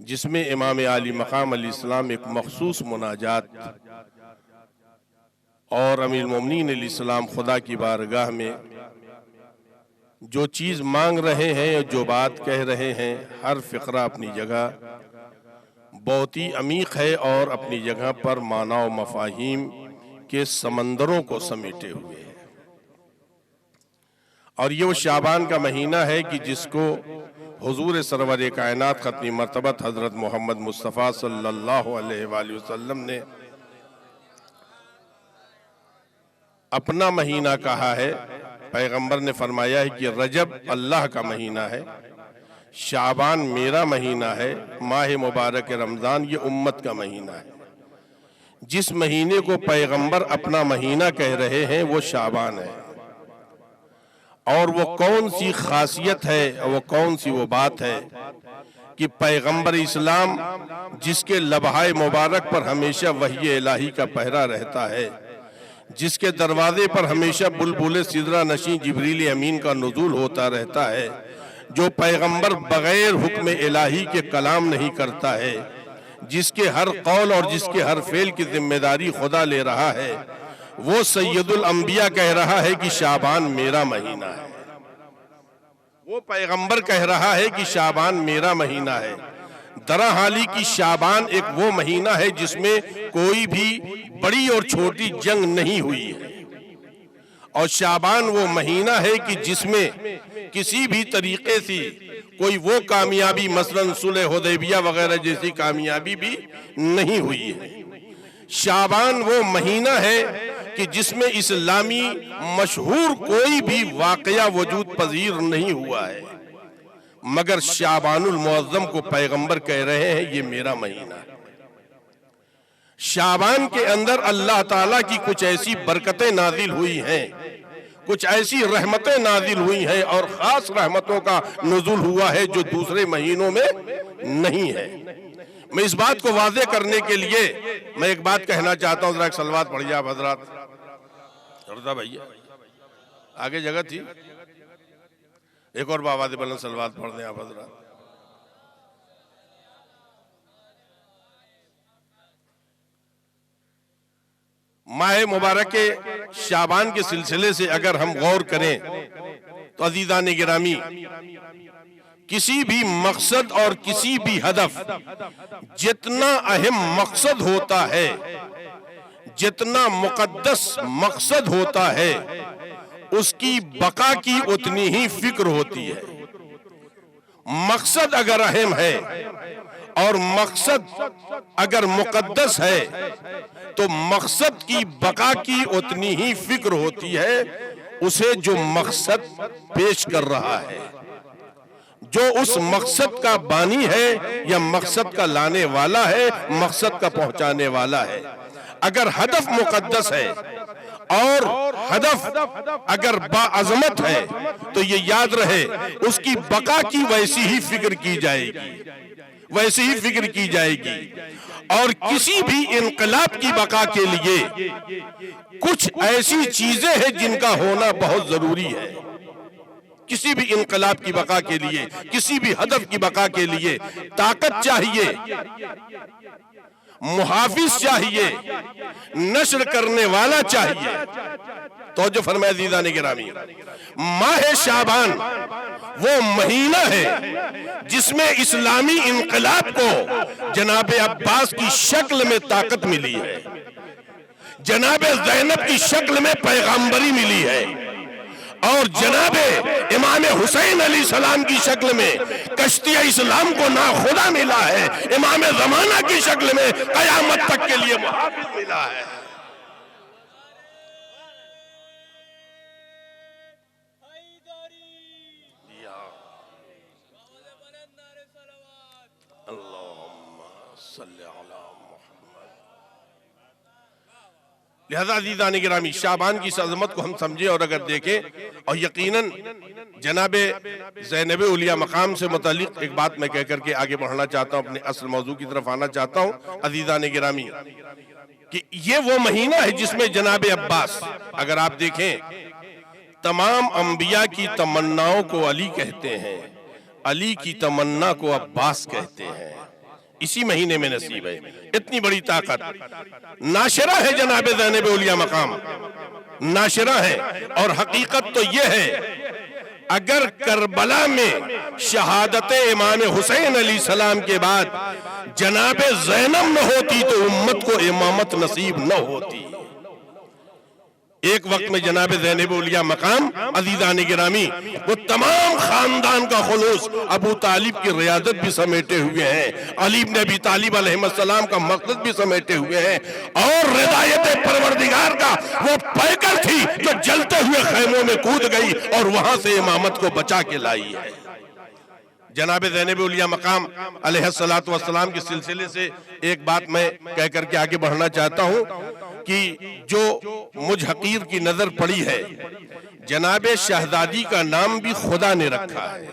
F: جس میں امام عالی مقام علیہ السلام ایک مخصوص مناجات اور امیر المومنین علیہ السلام خدا کی بارگاہ میں جو چیز مانگ رہے ہیں، جو بات کہہ رہے ہیں، ہر فقرہ اپنی جگہ بہت ہی عمیق ہے اور اپنی جگہ پر معنی و مفاہیم کے سمندروں کو سمیٹے ہوئے ہیں۔ اور یہ وہ شعبان کا مہینہ ہے کہ جس کو حضور سرور کائنات ختم مرتبت حضرت محمد مصطفیٰ صلی اللہ علیہ وآلہ وسلم نے اپنا مہینہ کہا ہے۔ پیغمبر نے فرمایا ہے کہ رجب اللہ کا مہینہ ہے، شعبان میرا مہینہ ہے، ماہ مبارک رمضان یہ امت کا مہینہ ہے۔ جس مہینے کو پیغمبر اپنا مہینہ کہہ رہے ہیں وہ شعبان ہے، اور وہ کون سی خاصیت ہے، وہ کون سی وہ بات ہے کہ پیغمبر اسلام جس کے لبہائے مبارک پر ہمیشہ وحی الہی کا پہرا رہتا ہے، جس کے دروازے پر ہمیشہ بلبل سدرہ نشین جبریل امین کا نزول ہوتا رہتا ہے، جو پیغمبر بغیر حکم الہی کے کلام نہیں کرتا ہے، جس کے ہر قول اور جس کے ہر فعل کی ذمہ داری خدا لے رہا ہے، وہ سید الانبیاء کہہ رہا ہے کہ شعبان میرا مہینہ ہے۔ وہ پیغمبر کہہ رہا ہے کہ شعبان میرا مہینہ ہے۔ درا حالی کی شعبان ایک وہ مہینہ ہے جس میں کوئی بھی بڑی اور چھوٹی جنگ نہیں ہوئی ہے، اور شعبان وہ مہینہ ہے کہ جس میں کسی بھی طریقے سے کوئی وہ کامیابی مثلاً صلح حدیبیہ وغیرہ جیسی کامیابی بھی نہیں ہوئی ہے۔ شعبان وہ مہینہ ہے کہ جس میں اسلامی مشہور کوئی بھی واقعہ وجود پذیر نہیں ہوا ہے، مگر شعبان المعظم کو پیغمبر کہہ رہے ہیں یہ میرا مہینہ ہے۔ شعبان کے اندر اللہ تعالیٰ کی کچھ ایسی برکتیں نازل ہوئی ہیں، کچھ ایسی رحمتیں نازل ہوئی ہیں، اور خاص رحمتوں کا نزول ہوا ہے جو دوسرے مہینوں میں نہیں ہے۔ میں اس بات کو واضح کرنے کے لیے میں ایک بات کہنا چاہتا ہوں، ذرا ایک صلوات پڑھیے آپ حضرات۔ رضا بھائیہ آگے جگہ تھی، ایک اور بآواز بلند صلوات پڑھ دیں آپ حضرات۔ ماہ مبارک شعبان کے سلسلے سے اگر ہم غور کریں تو عزیزان گرامی، کسی بھی مقصد اور کسی بھی ہدف جتنا اہم مقصد ہوتا ہے، جتنا مقدس مقصد ہوتا ہے اس کی بقا کی اتنی ہی فکر ہوتی ہے. مقصد اگر اہم ہے اور مقصد اگر مقدس ہے تو مقصد کی بقا کی اتنی ہی فکر ہوتی ہے اسے جو مقصد پیش کر رہا ہے. جو اس مقصد کا بانی ہے یا مقصد کا لانے والا ہے، مقصد کا پہنچانے والا ہے. اگر ہدف مقدس ہے اور ہدف اگر باعظمت ہے تو یہ یاد رہے اس کی بقا کی ویسی ہی فکر کی جائے گی، ویسی ہی فکر کی جائے گی. اور کسی بھی انقلاب کی بقا کے لیے کچھ ایسی چیزیں ہیں جن کا ہونا بہت ضروری ہے. کسی بھی انقلاب کی بقا کے لیے، کسی بھی ہدف کی بقا کے لیے طاقت چاہیے، محافظ چاہیے، نشر کرنے والا چاہیے. توجہ فرمائے عزیزان گرامی، ماہ شعبان وہ مہینہ ہے جس میں اسلامی انقلاب کو جناب عباس کی شکل میں طاقت ملی ہے، جناب زینب کی شکل میں پیغمبری ملی ہے، اور جناب امام حسین علیہ السلام کی شکل میں کشتی اسلام کو ناخدا ملا ہے، امام زمانہ کی شکل میں قیامت تک کے لیے محافظ ملا ہے. لہذا عزیزان گرامی شعبان کی اس عظمت کو ہم سمجھیں اور اگر دیکھیں، اور یقیناً جناب زینب اولیاء مقام سے متعلق ایک بات میں کہہ کر کے آگے بڑھنا چاہتا ہوں، اپنے اصل موضوع کی طرف آنا چاہتا ہوں. عزیزان گرامی کہ یہ وہ مہینہ ہے جس میں جناب عباس، اگر آپ دیکھیں تمام انبیاء کی تمناؤں کو علی کہتے ہیں، علی کی تمنا کو عباس کہتے ہیں. اسی مہینے میں نصیب ہے. اتنی بڑی طاقت ناشرہ ہے جناب زینب اولیاء مقام، ناشرہ ہے. اور حقیقت تو یہ ہے اگر کربلا میں شہادت امام حسین علیہ السلام کے بعد جناب زینب نہ ہوتی تو امت کو امامت نصیب نہ ہوتی. ایک وقت میں جناب زینب اولیاء مقام عزیزان گرامی وہ تمام خاندان کا خلوص ابو طالب کی ریاضت بھی سمیٹے ہوئے ہیں، علی بن ابی طالب علیہ السلام کا مقصد بھی سمیٹے ہوئے ہیں، اور رضایت پروردگار کا وہ پیکر تھی جو جلتے ہوئے خیموں میں کود گئی اور وہاں سے امامت کو بچا کے لائی ہے. جناب زینب اولیاء مقام علیہ السلام کے سلسلے سے ایک بات میں کہہ کر کے آگے بڑھنا چاہتا ہوں کہ جو مجھ حقیر کی نظر پڑی ہے، جناب شہزادی کا نام بھی خدا نے رکھا ہے.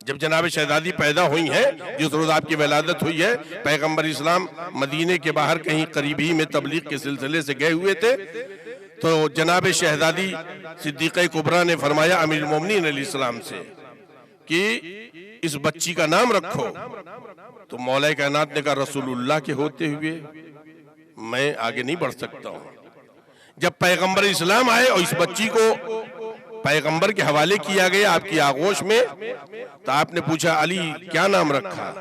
F: جب جناب شہزادی پیدا ہوئی ہیں، جس روز آپ کی ولادت ہوئی ہے، پیغمبر اسلام مدینے کے باہر کہیں قریب ہی میں تبلیغ کے سلسلے سے گئے ہوئے تھے، تو جناب شہزادی صدیقہ کبریٰ نے فرمایا امیر المومنین علیہ السلام سے کہ اس بچی کا نام رکھو. تو مولا کائنات نے کہا رسول اللہ کے ہوتے ہوئے میں آگے نہیں بڑھ سکتا ہوں. جب پیغمبر اسلام آئے اور اس بچی کو پیغمبر کے حوالے کیا گیا آپ کی آغوش میں، تو آپ نے پوچھا علی کیا نام رکھا؟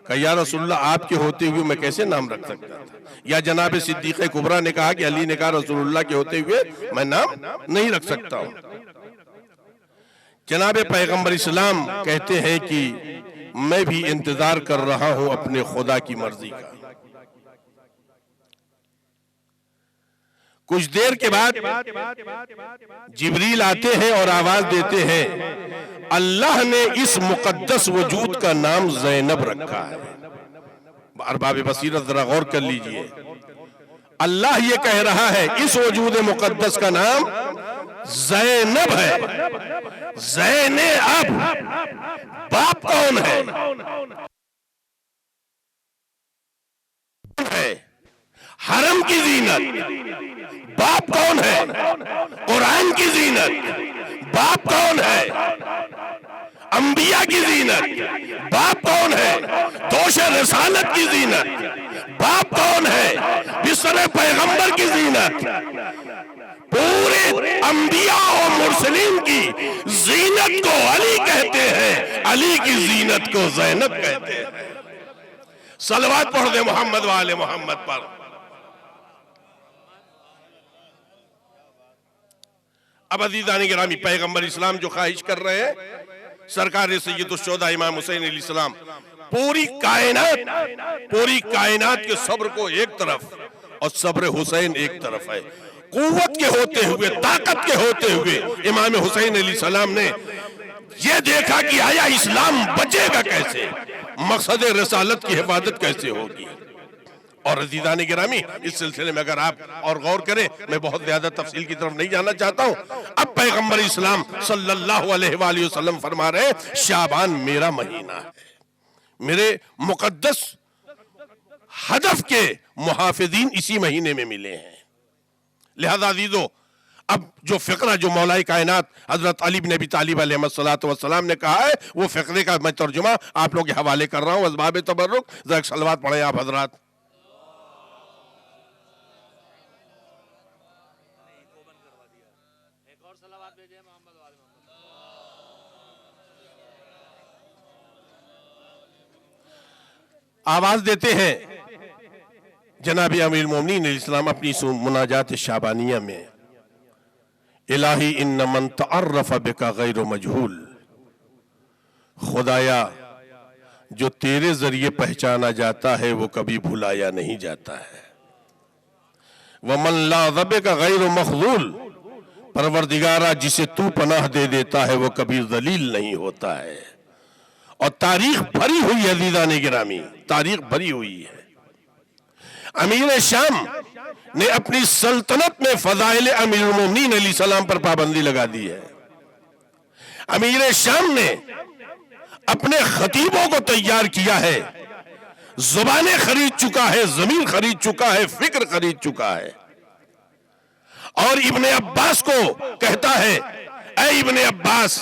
F: کہا یا رسول اللہ آپ کے ہوتے ہوئے میں کیسے نام رکھ سکتا تھا. یا جناب صدیقہ کبریٰ نے کہا کہ علی نے کہا رسول اللہ کے ہوتے ہوئے میں نام نہیں رکھ سکتا ہوں. جناب پیغمبر اسلام کہتے ہیں کہ میں بھی انتظار کر رہا ہوں اپنے خدا کی مرضی کا. کچھ دیر کے بعد جبریل آتے ہیں اور آواز دیتے ہیں اللہ نے اس مقدس وجود کا نام زینب رکھا ہے. ارباب بصیرت ذرا غور کر لیجئے، اللہ یہ کہہ رہا ہے اس وجود مقدس کا نام زینب ہے. زینب باپ کون ہے؟ حرم کی زینت باپ کون ہے؟ قرآن کی زینت باپ کون ہے؟ انبیاء کی زینت باپ کون ہے؟ دوش رسالت کی زینت باپ کون ہے؟ بسر پیغمبر کی زینت پورے انبیاء و مرسلین کی زینت کو علی کہتے ہیں، علی کی زینت کو زینب کہتے ہیں. صلوات پڑھ دے محمد و آل محمد پر. اب عزیزان گرامی پیغمبر اسلام جو خواہش کر رہے ہیں سرکار سید الشہداء امام حسین علیہ السلام پوری کائنات کے صبر کو ایک طرف اور صبر حسین ایک طرف ہے. قوت کے ہوتے ہوئے طاقت کے ہوتے ہوئے امام حسین علیہ السلام نے یہ دیکھا کہ آیا اسلام بچے گا کیسے, مقصد رسالت کی حفاظت کیسے ہوگی. اور عزیزان گرامی اس سلسلے میں اگر آپ اور غور کریں, میں بہت زیادہ تفصیل کی طرف نہیں جانا چاہتا ہوں. اب پیغمبر اسلام صلی اللہ علیہ وآلہ وسلم فرما رہے ہیں شعبان میرا مہینہ ہے, میرے مقدس ہدف کے محافظین اسی مہینے میں ملے ہیں. لہذا عزیزو, اب جو فقرہ جو مولا کائنات حضرت علی بن ابی طالب علیہ السلام نے کہا ہے وہ فقرے کا میں ترجمہ آپ لوگ کے حوالے کر رہا ہوں. اسباب تبرک ذرا ایک صلوات پڑھیں آپ حضرات. آواز دیتے ہیں جناب امیر المومنین علیہ السلام اپنی مناجات شعبانیہ میں, الہی ان من تعرف بکا غیر مجہول, خدایا جو تیرے ذریعے پہچانا جاتا ہے وہ کبھی بھلایا نہیں جاتا ہے. ومن لاذ بکا غیر مخذول, پروردگارہ جسے تو پناہ دے دیتا ہے وہ کبھی ذلیل نہیں ہوتا ہے. اور تاریخ بھری ہوئی ہے عزیزان گرامی, تاریخ بھری ہوئی ہے. امیر شام نے اپنی سلطنت میں فضائل امیر المومنین علیہ السلام پر پابندی لگا دی ہے. امیر شام نے اپنے خطیبوں کو تیار کیا ہے, زبانیں خرید چکا ہے, زمین خرید چکا ہے, فکر خرید چکا ہے. اور ابن عباس کو کہتا ہے اے ابن عباس,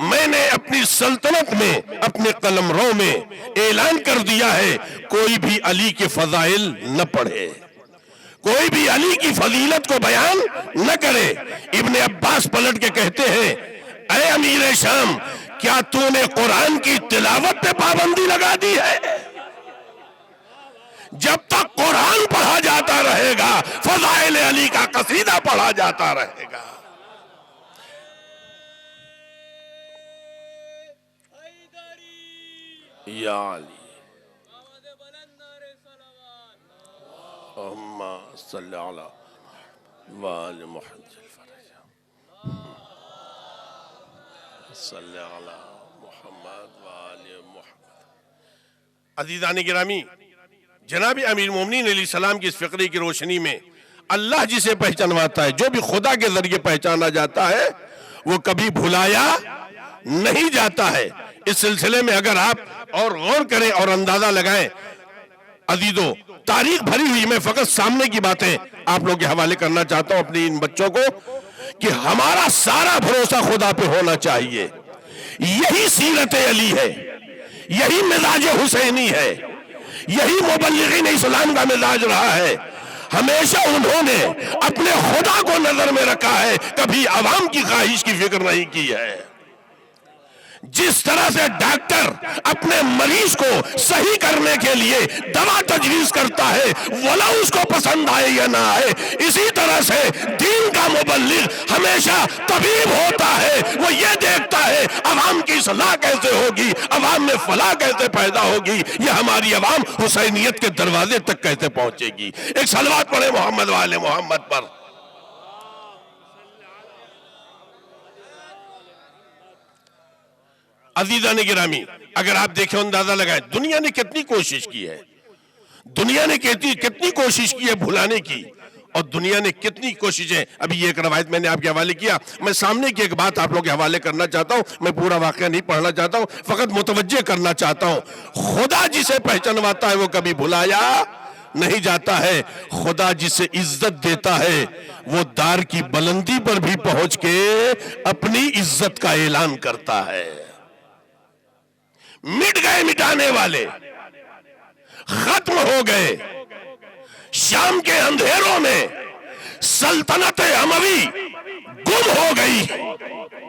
F: میں نے اپنی سلطنت میں اپنے قلمرو میں اعلان کر دیا ہے کوئی بھی علی کے فضائل نہ پڑھے, کوئی بھی علی کی فضیلت کو بیان نہ کرے. ابن عباس پلٹ کے کہتے ہیں اے امیر شام, کیا تو نے قرآن کی تلاوت پہ پابندی لگا دی ہے؟ جب تک قرآن پڑھا جاتا رہے گا فضائل علی کا قصیدہ پڑھا جاتا رہے گا. یا علی اللہم صلی علی وآل محمد صلی علی محمد وآل محمد. عزیزان گرامی, جناب امیر المومنین علیہ السلام کی اس فقرے کی روشنی میں اللہ جسے پہچانواتا ہے, جو بھی خدا کے ذریعے پہچانا جاتا ہے وہ کبھی بھلایا نہیں جاتا ہے. اس سلسلے میں اگر آپ اور غور کریں اور اندازہ لگائیں عزیزو, تاریخ بھری ہوئی, میں فقط سامنے کی باتیں آپ لوگ کے حوالے کرنا چاہتا ہوں اپنی ان بچوں کو کہ ہمارا سارا بھروسہ خدا پہ ہونا چاہیے. یہی سیرت علی ہے, یہی مزاج حسینی ہے, یہی مبلغین اسلام کا مزاج رہا ہے. ہمیشہ انہوں نے اپنے خدا کو نظر میں رکھا ہے, کبھی عوام کی خواہش کی فکر نہیں کی ہے. جس طرح سے ڈاکٹر اپنے مریض کو صحیح کرنے کے لیے دوا تجویز کرتا ہے ولا اس کو پسند آئے یا نہ آئے, اسی طرح سے دین کا مبلغ ہمیشہ طبیب ہوتا ہے. وہ یہ دیکھتا ہے عوام کی اصلاح کیسے ہوگی, عوام میں فلاح کیسے پیدا ہوگی, یہ ہماری عوام حسینیت کے دروازے تک کیسے پہنچے گی. ایک صلوات پڑھیں محمد والے محمد پر. عزیزان گرامی, اگر آپ دیکھیں اندازہ لگائیں دنیا نے کتنی کوشش کی ہے, دنیا نے کتنی کوشش کی ہے بھلانے کی, اور دنیا نے کتنی کوششیں. ابھی یہ ایک روایت میں نے آپ کے حوالے کیا, میں سامنے کی ایک بات آپ لوگ کے حوالے کرنا چاہتا ہوں. میں پورا واقعہ نہیں پڑھنا چاہتا ہوں, فقط متوجہ کرنا چاہتا ہوں. خدا جسے پہچانواتا ہے وہ کبھی بھلایا نہیں جاتا ہے. خدا جسے عزت دیتا ہے وہ دار کی بلندی پر بھی پہنچ کے اپنی عزت کا اعلان کرتا ہے. مٹ گئے مٹانے والے, ختم ہو گئے. شام کے اندھیروں میں سلطنت اموی گم ہو گئی,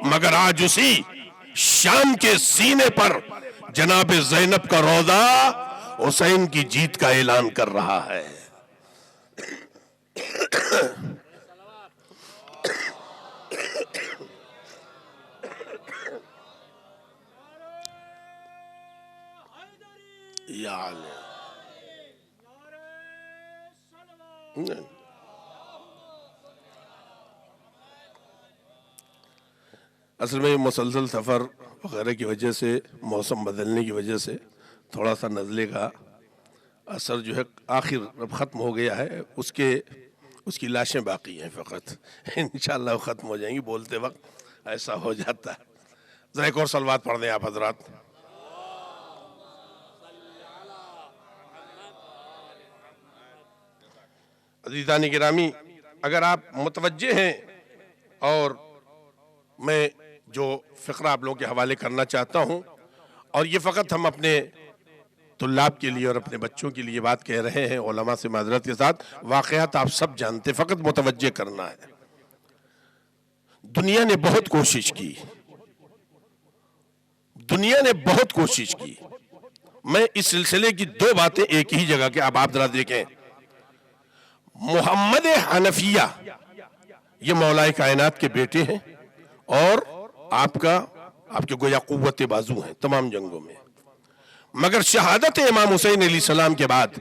F: مگر آج اسی شام کے سینے پر جناب زینب کا روضہ حسین کی جیت کا اعلان کر رہا ہے. اصل میں مسلسل سفر وغیرہ کی وجہ سے، موسم بدلنے کی وجہ سے تھوڑا سا نزلے کا اثر جو ہے آخر اب ختم ہو گیا ہے، اس کی لاشیں باقی ہیں فقط، انشاءاللہ وہ ختم ہو جائیں گی، بولتے وقت ایسا ہو جاتا ہے۔ ذرا ایک اور صلوات پڑھ دیں آپ حضرات۔ عزیزان گرامی، اگر آپ متوجہ ہیں، اور میں جو فقرہ آپ لوگوں کے حوالے کرنا چاہتا ہوں، اور یہ فقط ہم اپنے طلاب کے لیے اور اپنے بچوں کے لیے بات کہہ رہے ہیں، علماء سے معذرت کے ساتھ، واقعات آپ سب جانتے، فقط متوجہ کرنا ہے۔ دنیا نے بہت کوشش کی، میں اس سلسلے کی دو باتیں ایک ہی جگہ کے، اب آپ ذرا دیکھیں، محمد حنفیہ یہ مولا کائنات کے بیٹے ہیں، اور آپ کے گویا قوت بازو ہیں تمام جنگوں میں، مگر شہادت امام حسین علیہ السلام کے بعد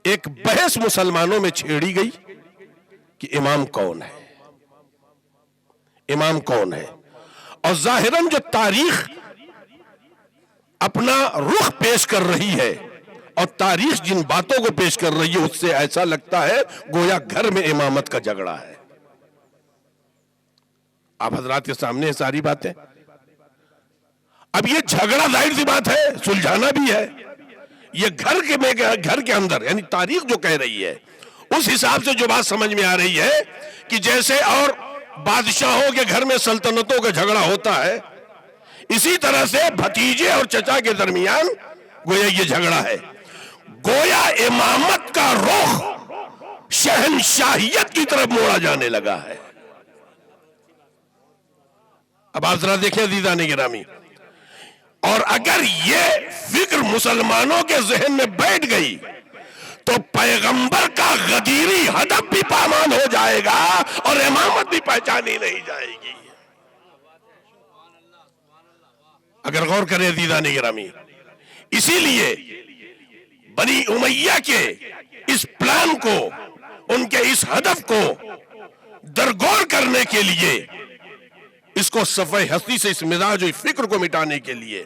F: ایک بحث مسلمانوں میں چھیڑی گئی کہ امام کون ہے، اور ظاہراً جو تاریخ اپنا رخ پیش کر رہی ہے، اور تاریخ جن باتوں کو پیش کر رہی ہے، اس سے ایسا لگتا ہے گویا گھر میں امامت کا جھگڑا ہے۔ آپ حضرات کے سامنے ساری باتیں، اب یہ جھگڑا ظاہر سی بات ہے سلجھانا بھی ہے، یہ گھر کے اندر، یعنی تاریخ جو کہہ رہی ہے اس حساب سے جو بات سمجھ میں آ رہی ہے کہ جیسے اور بادشاہوں کے گھر میں سلطنتوں کا جھگڑا ہوتا ہے، اسی طرح سے بھتیجے اور چچا کے درمیان گویا یہ جھگڑا ہے، گویا امامت کا رخ شہنشاہیت کی طرف موڑا جانے لگا ہے۔ اب آپ ذرا دیکھیں عزیزان گرامی، اور اگر یہ فکر مسلمانوں کے ذہن میں بیٹھ گئی تو پیغمبر کا غدیری ہدف بھی پامال ہو جائے گا، اور امامت بھی پہچانی نہیں جائے گی۔ اگر غور کریں عزیزان گرامی، اسی لیے بنی امیہ کے اس پلان کو، ان کے اس ہدف کو درگور کرنے کے لیے، اس کو صفحہ ہستی سے، اس مزاج و فکر کو مٹانے کے لیے،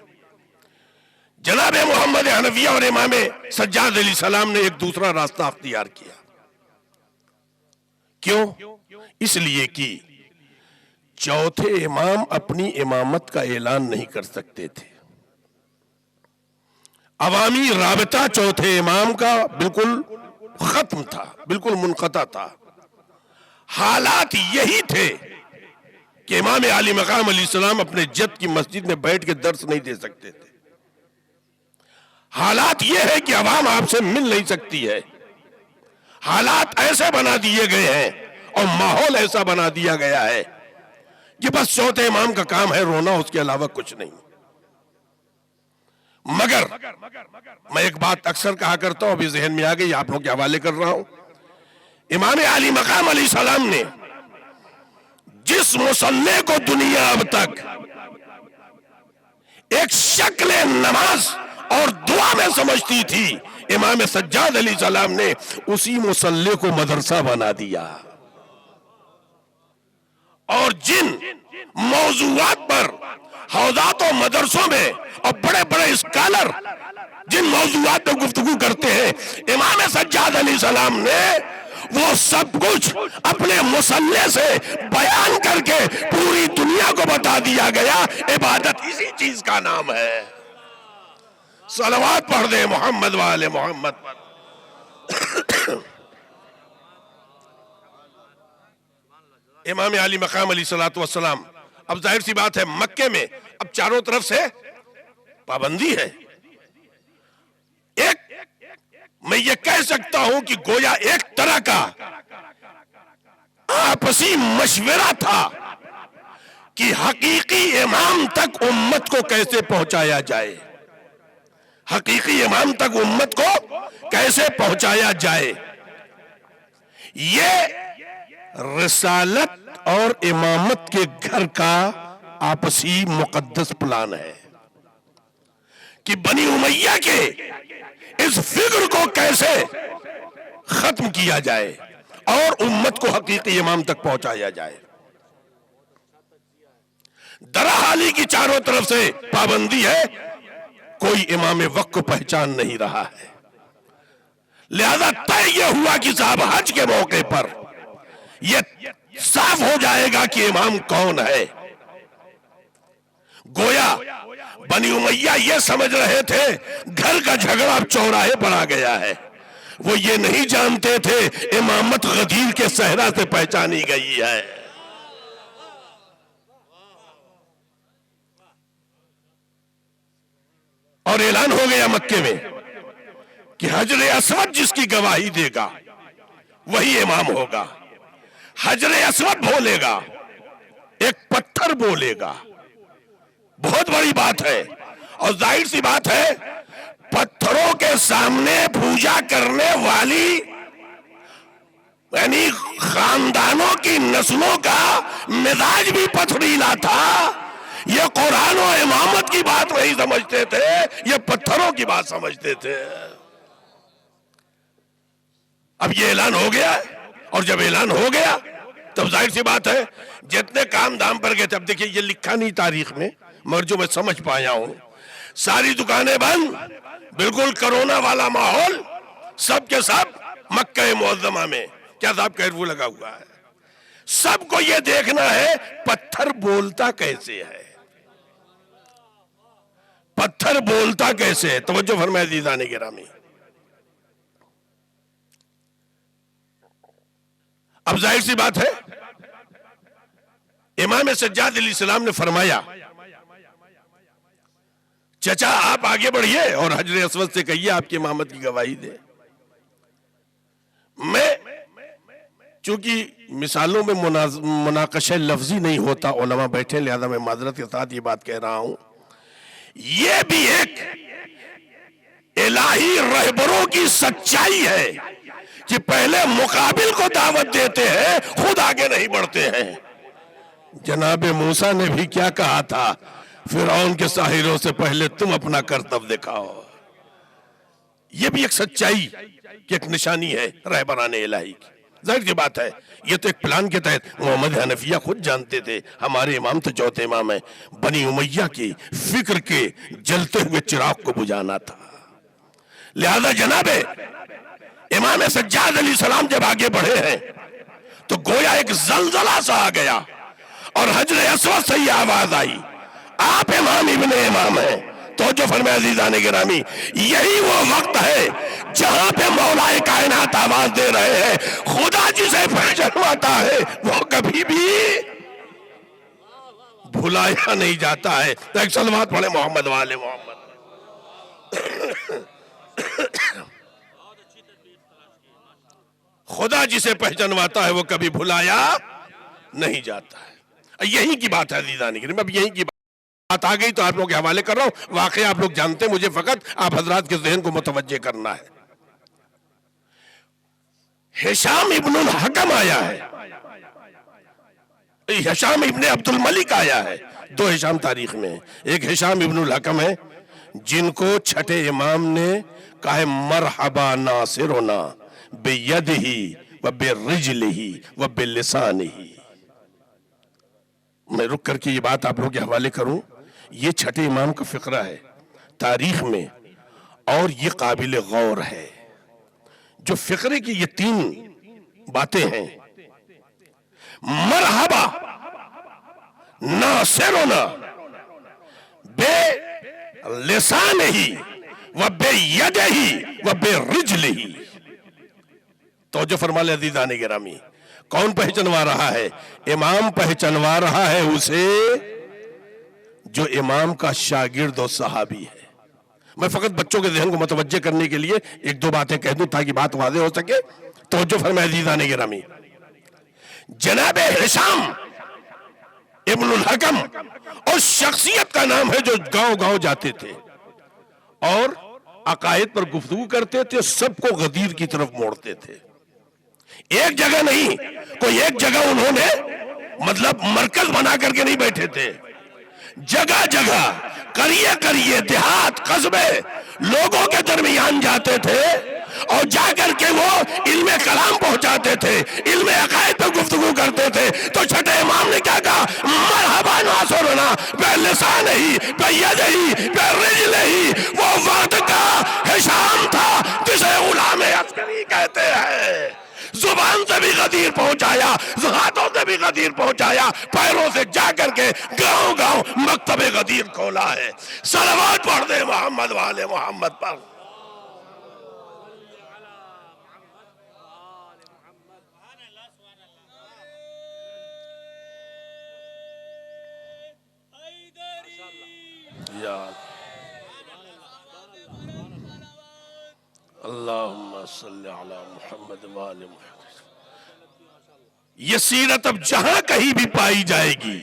F: جناب محمد حنفیہ اور امام سجاد علیہ السلام نے ایک دوسرا راستہ اختیار کیا۔ کیوں؟ اس لیے کہ چوتھے امام اپنی امامت کا اعلان نہیں کر سکتے تھے، عوامی رابطہ چوتھے امام کا بالکل ختم تھا، بالکل منقطع تھا۔ حالات یہی تھے کہ امام علی مقام علیہ السلام اپنے جد کی مسجد میں بیٹھ کے درس نہیں دے سکتے تھے، حالات یہ ہے کہ عوام آپ سے مل نہیں سکتی ہے، حالات ایسے بنا دیے گئے ہیں اور ماحول ایسا بنا دیا گیا ہے کہ بس چوتھے امام کا کام ہے رونا، اس کے علاوہ کچھ نہیں۔ مگر میں ایک بات اکثر کہا کرتا ہوں، ابھی ذہن میں آ گئی، آپ لوگوں کے حوالے کر رہا ہوں، امام علی مقام علیہ السلام نے جس مصلی کو دنیا اب تک ایک شکل نماز اور دعا میں سمجھتی تھی، امام سجاد علیہ السلام نے اسی مصلی کو مدرسہ بنا دیا، اور جن موضوعات پر حوضات و مدرسوں میں اور بڑے بڑے اسکالر جن موضوعات پر گفتگو کرتے ہیں، امام سجاد علیہ السلام نے وہ سب کچھ اپنے مصلی سے بیان کر کے پوری دنیا کو بتا دیا گیا۔ عبادت اسی چیز کا نام ہے۔ صلوات پڑھ دے محمد والے محمد پر۔ امام علی مقام علیہ السلام، اب ظاہر سی بات ہے مکے میں اب چاروں طرف سے پابندی ہے، ایک میں یہ کہہ سکتا ہوں کہ گویا ایک طرح کا آپسی مشورہ تھا کہ حقیقی امام تک امت کو کیسے پہنچایا جائے، حقیقی امام تک امت کو کیسے پہنچایا جائے۔ یہ رسالت اور امامت کے گھر کا آپسی مقدس پلان ہے کہ بنی امیہ کے اس فکر کو کیسے ختم کیا جائے اور امت کو حقیقی امام تک پہنچایا جائے۔ درحالی کی چاروں طرف سے پابندی ہے، کوئی امام وقت کو پہچان نہیں رہا ہے، لہذا طے یہ ہوا کہ صاحب حج کے موقع پر یہ صاف ہو جائے گا کہ امام کون ہے۔ گویا بنی امیہ یہ سمجھ رہے تھے گھر کا جھگڑا اب چوراہے پر آ گیا ہے، وہ یہ نہیں جانتے تھے امامت غدیر کے صحرا سے پہچانی گئی ہے۔ اور اعلان ہو گیا مکے میں کہ حجر اسود جس کی گواہی دے گا وہی امام ہوگا۔ حجر اسود بولے گا، ایک پتھر بولے گا، بہت بڑی بات ہے، اور ظاہر سی بات ہے پتھروں کے سامنے پوجا کرنے والی یعنی خاندانوں کی نسلوں کا مزاج بھی پتھریلا تھا۔ یہ قرآن و امامت کی بات نہیں سمجھتے تھے، یہ پتھروں کی بات سمجھتے تھے۔ اب یہ اعلان ہو گیا، اور جب اعلان ہو گیا تب ظاہر سی بات ہے جتنے کام دام پر گئے تھے، اب دیکھیں یہ لکھا نہیں تاریخ میں مگر جو میں سمجھ پایا ہوں، ساری دکانیں بند، بالکل کرونا والا ماحول، سب کے سب مکہ معظمہ میں کیا صاحب کیرفیو لگا ہوا ہے۔ سب کو یہ دیکھنا ہے پتھر بولتا کیسے ہے، پتھر بولتا کیسے ہے۔ توجہ فرمائے عزیزان گرامی، اب ظاہر سی بات ہے امام سجاد علیہ السلام نے فرمایا چچا آپ آگے بڑھئے اور حجر اسود سے کہیے آپ کی امامت کی گواہی دے۔ میں چونکہ مثالوں میں مناقشہ لفظی نہیں ہوتا، علماء بیٹھے لہذا میں معذرت کے ساتھ یہ بات کہہ رہا ہوں، یہ بھی ایک الہی رہبروں کی سچائی ہے کہ پہلے مقابل کو دعوت دیتے ہیں، خود آگے نہیں بڑھتے ہیں۔ جناب موسیٰ نے بھی کیا کہا تھا، فرعون کے ساحروں سے پہلے تم اپنا کرتب دکھاؤ۔ یہ بھی ایک سچائی کی ایک نشانی ہے رہبران الہی کی۔ ظاہر سی بات ہے یہ تو ایک پلان کے تحت محمد حنفیہ خود جانتے تھے ہمارے امام تو چوتھے امام ہیں، بنی امیہ کی فکر کے جلتے ہوئے چراغ کو بجھانا تھا، لہذا جناب امام سجاد علیہ السلام جب آگے بڑھے ہیں تو گویا ایک زلزلہ سا آ گیا اور حجر اسود سے یہ آواز آئی آپ امام ابن امام ہیں۔ توجہ فرمائے عزیزان گرامی، یہی وہ وقت ہے جہاں پہ مولا کائنات آواز دے رہے ہیں خدا جسے پہچانواتا ہے وہ کبھی بھی بھلایا نہیں جاتا ہے۔ تو ایک صلوات پڑھے محمد والے محمد۔ خدا جسے پہچانواتا ہے وہ کبھی بھلایا نہیں جاتا ہے۔ یہی کی بات ہے عزیزان گرامی، اب یہی کی بات آ گئی تو آپ لوگ کے حوالے کر رہا ہوں، واقعہ آپ لوگ جانتے ہیں، مجھے فقط آپ حضرات کے ذہن کو متوجہ کرنا ہے۔ ہشام ابن الحکم آیا ہے، ہشام ابن عبد الملک آیا ہے، دو ہشام تاریخ میں ہیں۔ ایک ہشام ابن الحکم ہے جن کو چھٹے امام نے کہا مرحبا ناصرنا بیدہ و برجلہ و بلسانہ۔ میں رک کر کے یہ بات آپ لوگ کے حوالے کروں، یہ چھٹے امام کا فقرہ ہے تاریخ میں اور یہ قابل غور ہے۔ جو فقرے کی یہ تین باتیں ہیں، مرحبا ناصرنا بے لسانہ و بے یدہ و بے رجلہ۔ توجہ فرما لے عزیزان گرامی، کون پہچنوا رہا ہے؟ امام پہچنوا رہا ہے اسے جو امام کا شاگرد و صحابی ہے۔ میں فقط بچوں کے ذہن کو متوجہ کرنے کے لیے ایک دو باتیں کہہ دوں تاکہ بات واضح ہو سکے۔ توجہ فرمائے عزیزان گرامی، جناب ہشام ابن الحکم اور شخصیت کا نام ہے جو گاؤں گاؤں جاتے تھے اور عقائد پر گفتگو کرتے تھے، سب کو غدیر کی طرف موڑتے تھے۔ ایک جگہ نہیں، کوئی ایک جگہ انہوں نے مطلب مرکز بنا کر کے نہیں بیٹھے تھے، جگہ جگہ قریے قریے دیہات قصبے لوگوں کے درمیان جاتے تھے اور جا کر کے وہ علم کلام پہنچاتے تھے، علم عقائد پہ گفتگو کرتے تھے، تو چھٹے امام نے کیا کہا؟ مرحبا ناصرنا بے لسان ہی بے ید ہی بے رجل ہی، وہ وقت کا ہشام تھا جسے غلام عسکری کہتے ہیں، زبان سے بھی غدیر پہنچایا، ہاتھوں سے بھی غدیر پہنچایا، پیروں سے جا کر کے گاؤں گاؤں مکتب غدیر کھولا ہے۔ صلوات پڑھ دے محمد والے محمد پر۔ اللہم صلی علی محمد وآل محمد۔ یہ سیرت اب جہاں کہیں بھی پائی جائے گی،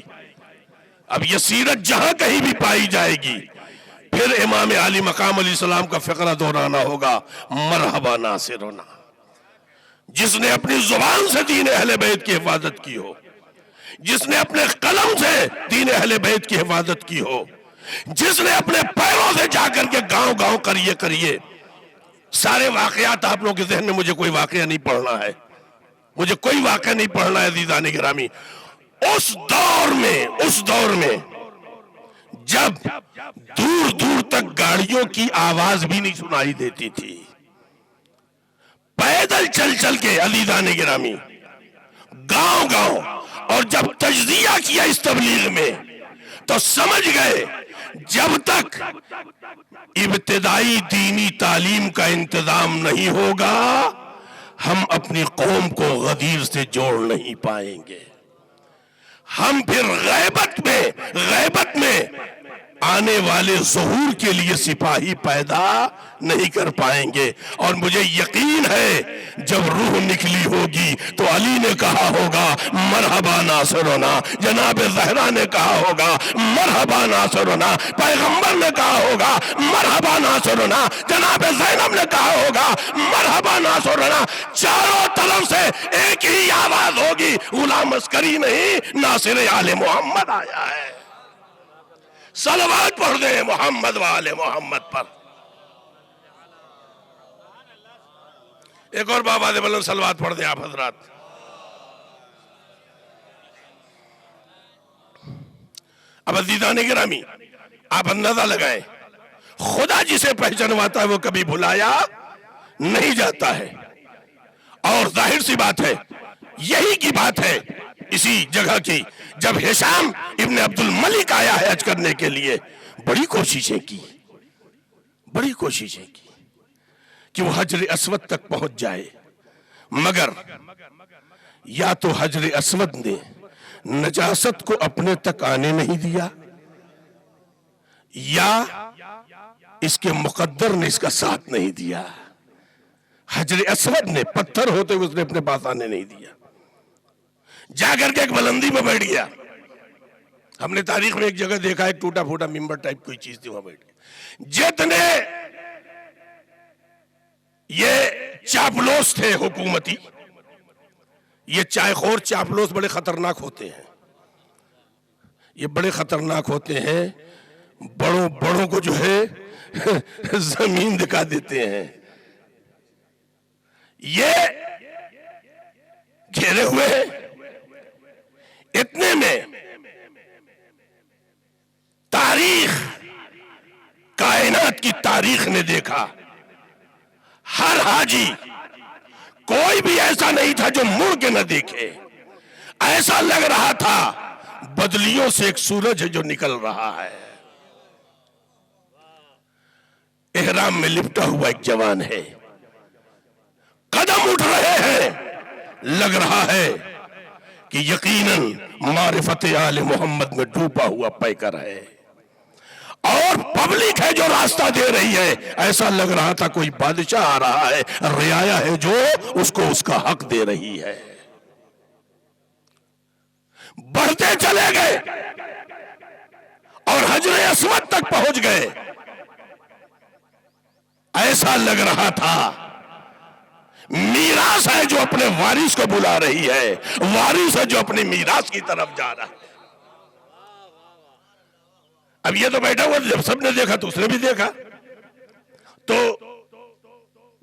F: اب یہ سیرت جہاں کہیں بھی پائی جائے گی، پھر امام علی مقام علیہ السلام کا فقرہ دہرانا ہوگا، مرحبا ناصرنا، جس نے اپنی زبان سے دین اہل بیت کی حفاظت کی ہو، جس نے اپنے قلم سے دین اہل بیت کی حفاظت کی ہو، جس نے اپنے پیروں سے جا کر کے گاؤں گاؤں کریے۔ سارے واقعات آپ لوگوں کے ذہن میں، مجھے کوئی واقعہ نہیں پڑھنا ہے، مجھے کوئی واقعہ نہیں پڑھنا ہے عزیزان گرامی۔ اس دور میں جب دور دور تک گاڑیوں کی آواز بھی نہیں سنائی دیتی تھی، پیدل چل چل کے عزیزان گرامی گاؤں گاؤں، اور جب تجزیہ کیا اس تبلیغ میں تو سمجھ گئے جب تک ابتدائی دینی تعلیم کا انتظام نہیں ہوگا ہم اپنی قوم کو غدیر سے جوڑ نہیں پائیں گے، ہم پھر غیبت میں آنے والے ظہور کے لیے سپاہی پیدا نہیں کر پائیں گے۔ اور مجھے یقین ہے جب روح نکلی ہوگی تو علی نے کہا ہوگا مرحبا ناصرنا، جناب زہرا نے کہا ہوگا مرحبا ناصرنا، پیغمبر نے کہا ہوگا مرحبا ناصرنا، جناب زینب نے کہا ہوگا مرحبا ناصرنا، چاروں طرف سے ایک ہی آواز ہوگی، غلام عسکری نہیں، ناصر آل محمد آیا ہے۔ صلوات پڑھ دیں محمد والے محمد پر۔ ایک اور بابا دے بلند صلوات پڑھ دیں آپ حضرات۔ اب عزیزان گرامی آپ اندازہ لگائیں، خدا جسے پہچانواتا ہے وہ کبھی بھلایا نہیں جاتا ہے، اور ظاہر سی بات ہے، یہی کی بات ہے اسی جگہ کی، جب ہشام ابن عبد الملک آیا ہے حج کرنے کے لیے، بڑی کوششیں کی کہ وہ حجر اسود تک پہنچ جائے، مگر یا تو حجر اسود نے نجاست کو اپنے تک آنے نہیں دیا، یا اس کے مقدر نے اس کا ساتھ نہیں دیا۔ حجر اسود نے پتھر ہوتے ہوئے اس نے اپنے پاس آنے نہیں دیا، جا کر کے ایک بلندی میں بیٹھ گیا۔ ہم نے تاریخ میں ایک جگہ دیکھا، ایک ٹوٹا پھوٹا ممبر ٹائپ کوئی چیز تھی، وہاں بیٹھ گیا۔ جتنے یہ چاپلوس تھے حکومتی، یہ چائے خور چاپلوس بڑے خطرناک ہوتے ہیں، یہ بڑے خطرناک ہوتے ہیں، بڑوں کو جو ہے زمین دکھا دیتے ہیں۔ یہ گھیرے ہوئے ہیں، اتنے میں کائنات کی تاریخ نے دیکھا، ہر حاجی کوئی بھی ایسا نہیں تھا جو مڑ کے نہ دیکھے، ایسا لگ رہا تھا بدلیوں سے ایک سورج ہے جو نکل رہا ہے۔ احرام میں لپٹا ہوا ایک جوان ہے، قدم اٹھ رہے ہیں، لگ رہا ہے کہ یقیناً معرفت آل محمد میں ڈوبا ہوا پیکر ہے، اور پبلک ہے جو راستہ دے رہی ہے، ایسا لگ رہا تھا کوئی بادشاہ آ رہا ہے، رعایا ہے جو اس کو اس کا حق دے رہی ہے۔ بڑھتے چلے گئے اور حجر اسود تک پہنچ گئے، ایسا لگ رہا تھا میراث ہے جو اپنے وارث کو بلا رہی ہے، وارث ہے جو اپنی میراث کی طرف جا رہا ہے۔ اب یہ تو بیٹھا ہوا، جب سب نے دیکھا تو اس نے بھی دیکھا، تو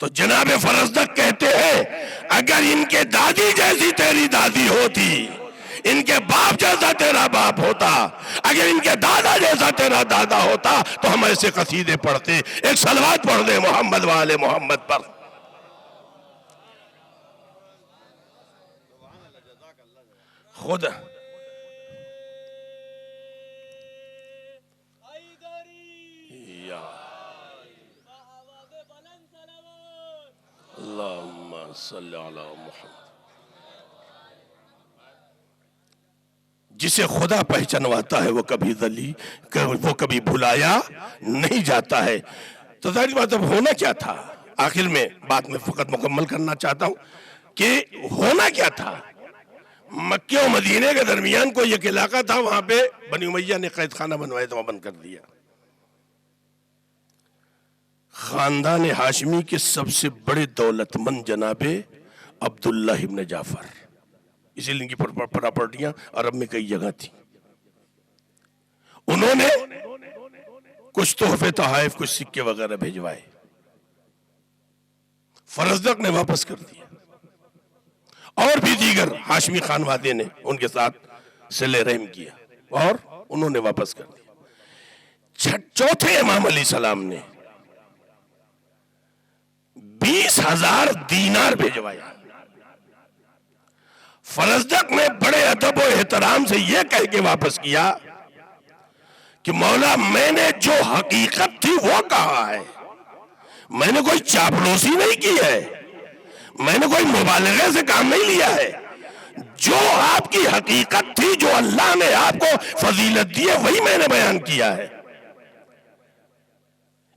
F: تو جناب فرزدق کہتے ہیں اگر ان کے دادی جیسی تیری دادی ہوتی، ان کے باپ جیسا تیرا باپ ہوتا، اگر ان کے دادا جیسا تیرا دادا ہوتا تو ہم ایسے قصیدے پڑھتے۔ ایک صلوات پڑھ دے محمد والے محمد پر۔ خود اللہم صلی علی محمد۔ جسے خدا پہچانواتا ہے وہ کبھی وہ کبھی بھلایا نہیں جاتا ہے۔ تو ظاہر بات اب ہونا کیا تھا؟ آخر میں بات میں فقط مکمل کرنا چاہتا ہوں کہ ہونا کیا تھا۔ مکہ و مدینے کے درمیان کوئی ایک علاقہ تھا، وہاں پہ بنی امیہ نے قید خانہ بنوائے تو بند کر دیا۔ خاندان ہاشمی کے سب سے بڑے دولت مند جناب عبداللہ ابن جعفر، اسی لیے ان کی پراپرٹیاں عرب میں کئی جگہ تھی۔ انہوں نے کچھ تحفے تحائف، کچھ سکے وغیرہ بھیجوائے، فرزدق نے واپس کر دیا، اور بھی دیگر ہاشمی خانوادے نے ان کے ساتھ صلہ رحم کیا اور انہوں نے واپس کر دیا۔ چوتھے امام علیہ السلام نے 20,000 دینار بھیجوایا۔ فرزدق نے بڑے ادب و احترام سے یہ کہہ کے واپس کیا کہ مولا میں نے جو حقیقت تھی وہ کہا ہے، میں نے کوئی چاپلوسی نہیں کی ہے، میں نے کوئی مبالغے سے کام نہیں لیا ہے، جو آپ کی حقیقت تھی، جو اللہ نے آپ کو فضیلت دی ہے وہی میں نے بیان کیا ہے۔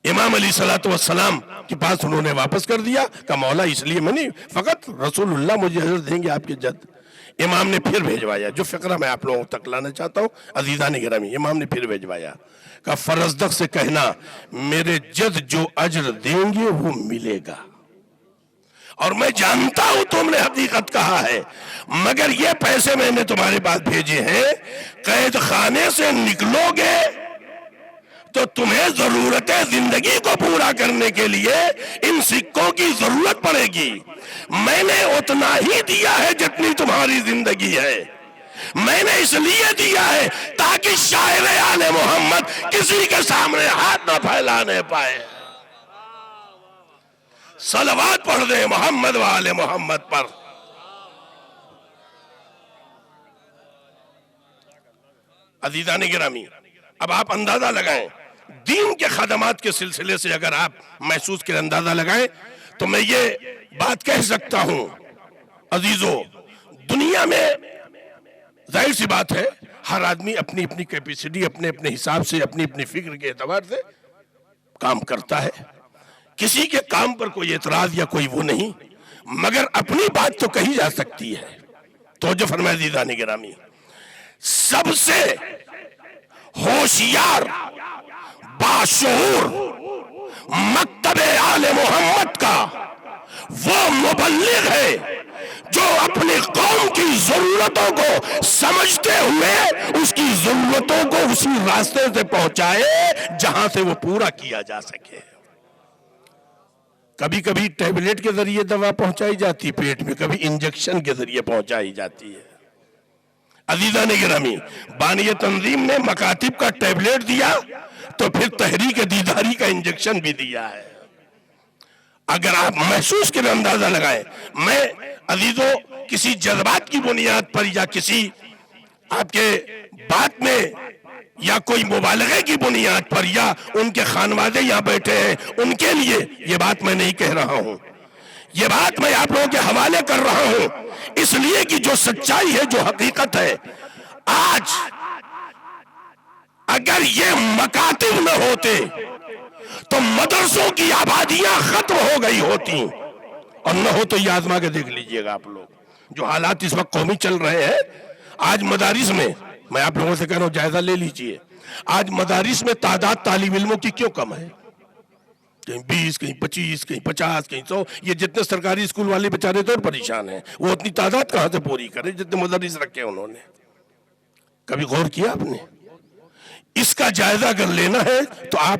F: امام علیہ السلام کے پاس انہوں نے واپس کر دیا کہ مولا اس لیے میں نہیں، فقط رسول اللہ مجھے اجر دیں گے آپ کے جد۔ امام نے پھر بھیجوایا، جو فقرہ میں آپ لوگوں تک لانا چاہتا ہوں عزیزان گرامی، امام نے پھر بھیجوایا کہ فرزدق سے کہنا میرے جد جو اجر دیں گے وہ ملے گا، اور میں جانتا ہوں تم نے حقیقت کہا ہے، مگر یہ پیسے میں نے تمہارے پاس بھیجے ہیں، قید خانے سے نکلو گے تو تمہیں ضرورت زندگی کو پورا کرنے کے لیے ان سکوں کی ضرورت پڑے گی۔ میں نے اتنا ہی دیا ہے جتنی تمہاری زندگی ہے، میں نے اس لیے دیا ہے تاکہ شاعر آل محمد کسی کے سامنے ہاتھ نہ پھیلانے پائے۔ صلوات پڑھ دیں محمد و آل محمد پر۔ عزیزان گرامی، اب آپ اندازہ لگائیں، دین کے خدمات کے سلسلے سے اگر آپ محسوس کے اندازہ لگائیں تو میں یہ بات کہہ سکتا ہوں عزیزو، دنیا میں ظاہر سی بات ہے ہر آدمی اپنی اپنی کیپیسٹی، اپنے اپنے حساب سے، اپنی اپنی فکر کے اعتبار سے کام کرتا ہے، کسی کے کام پر کوئی اعتراض یا کوئی وہ نہیں، مگر اپنی بات تو کہی جا سکتی ہے۔ توجہ فرمائے عزیزان گرامی، سب سے ہوشیار باشعور مکتب آل محمد کا وہ مبلغ ہے جو اپنی قوم کی ضرورتوں کو سمجھتے ہوئے اس کی ضرورتوں کو اسی راستے سے پہنچائے جہاں سے وہ پورا کیا جا سکے۔ کبھی کبھی ٹیبلٹ کے ذریعے دوا پہنچائی جاتی پیٹ میں، کبھی انجیکشن کے ذریعے پہنچائی جاتی ہے۔ عزیزان گرامی، بانی تنظیم نے مکاتب کا ٹیبلٹ دیا تو پھر تحریک دیداری کا انجیکشن بھی دیا ہے۔ اگر آپ محسوس کریں، اندازہ لگائیں، میں عزیزو کسی جذبات کی بنیاد پر یا کسی آپ کے بات میں یا کوئی مبالغے کی بنیاد پر یا ان کے خانوادے یہاں بیٹھے ہیں ان کے لیے یہ بات میں نہیں کہہ رہا ہوں، یہ بات میں آپ لوگوں کے حوالے کر رہا ہوں اس لیے کہ جو سچائی ہے، جو حقیقت ہے، آج اگر یہ مکاتب نہ ہوتے تو مدرسوں کی آبادیاں ختم ہو گئی ہوتی، اور نہ ہو تو یہ آزما کے دیکھ لیجئے گا آپ لوگ جو حالات اس وقت قومی چل رہے ہیں۔ آج مدارس میں آپ لوگوں سے کہہ رہا ہوں جائزہ لے لیجئے، آج مدارس میں تعداد طالب علموں کی کیوں کم ہے؟ کہیں 20، کہیں 25، کہیں 50، کہیں 100، یہ جتنے سرکاری اسکول والے بیچارے تو پریشان ہیں، وہ اتنی تعداد کہاں سے پوری کرے جتنے مدارس رکھے انہوں نے؟ کبھی غور کیا آپ نے؟ اس کا جائزہ اگر لینا ہے تو آپ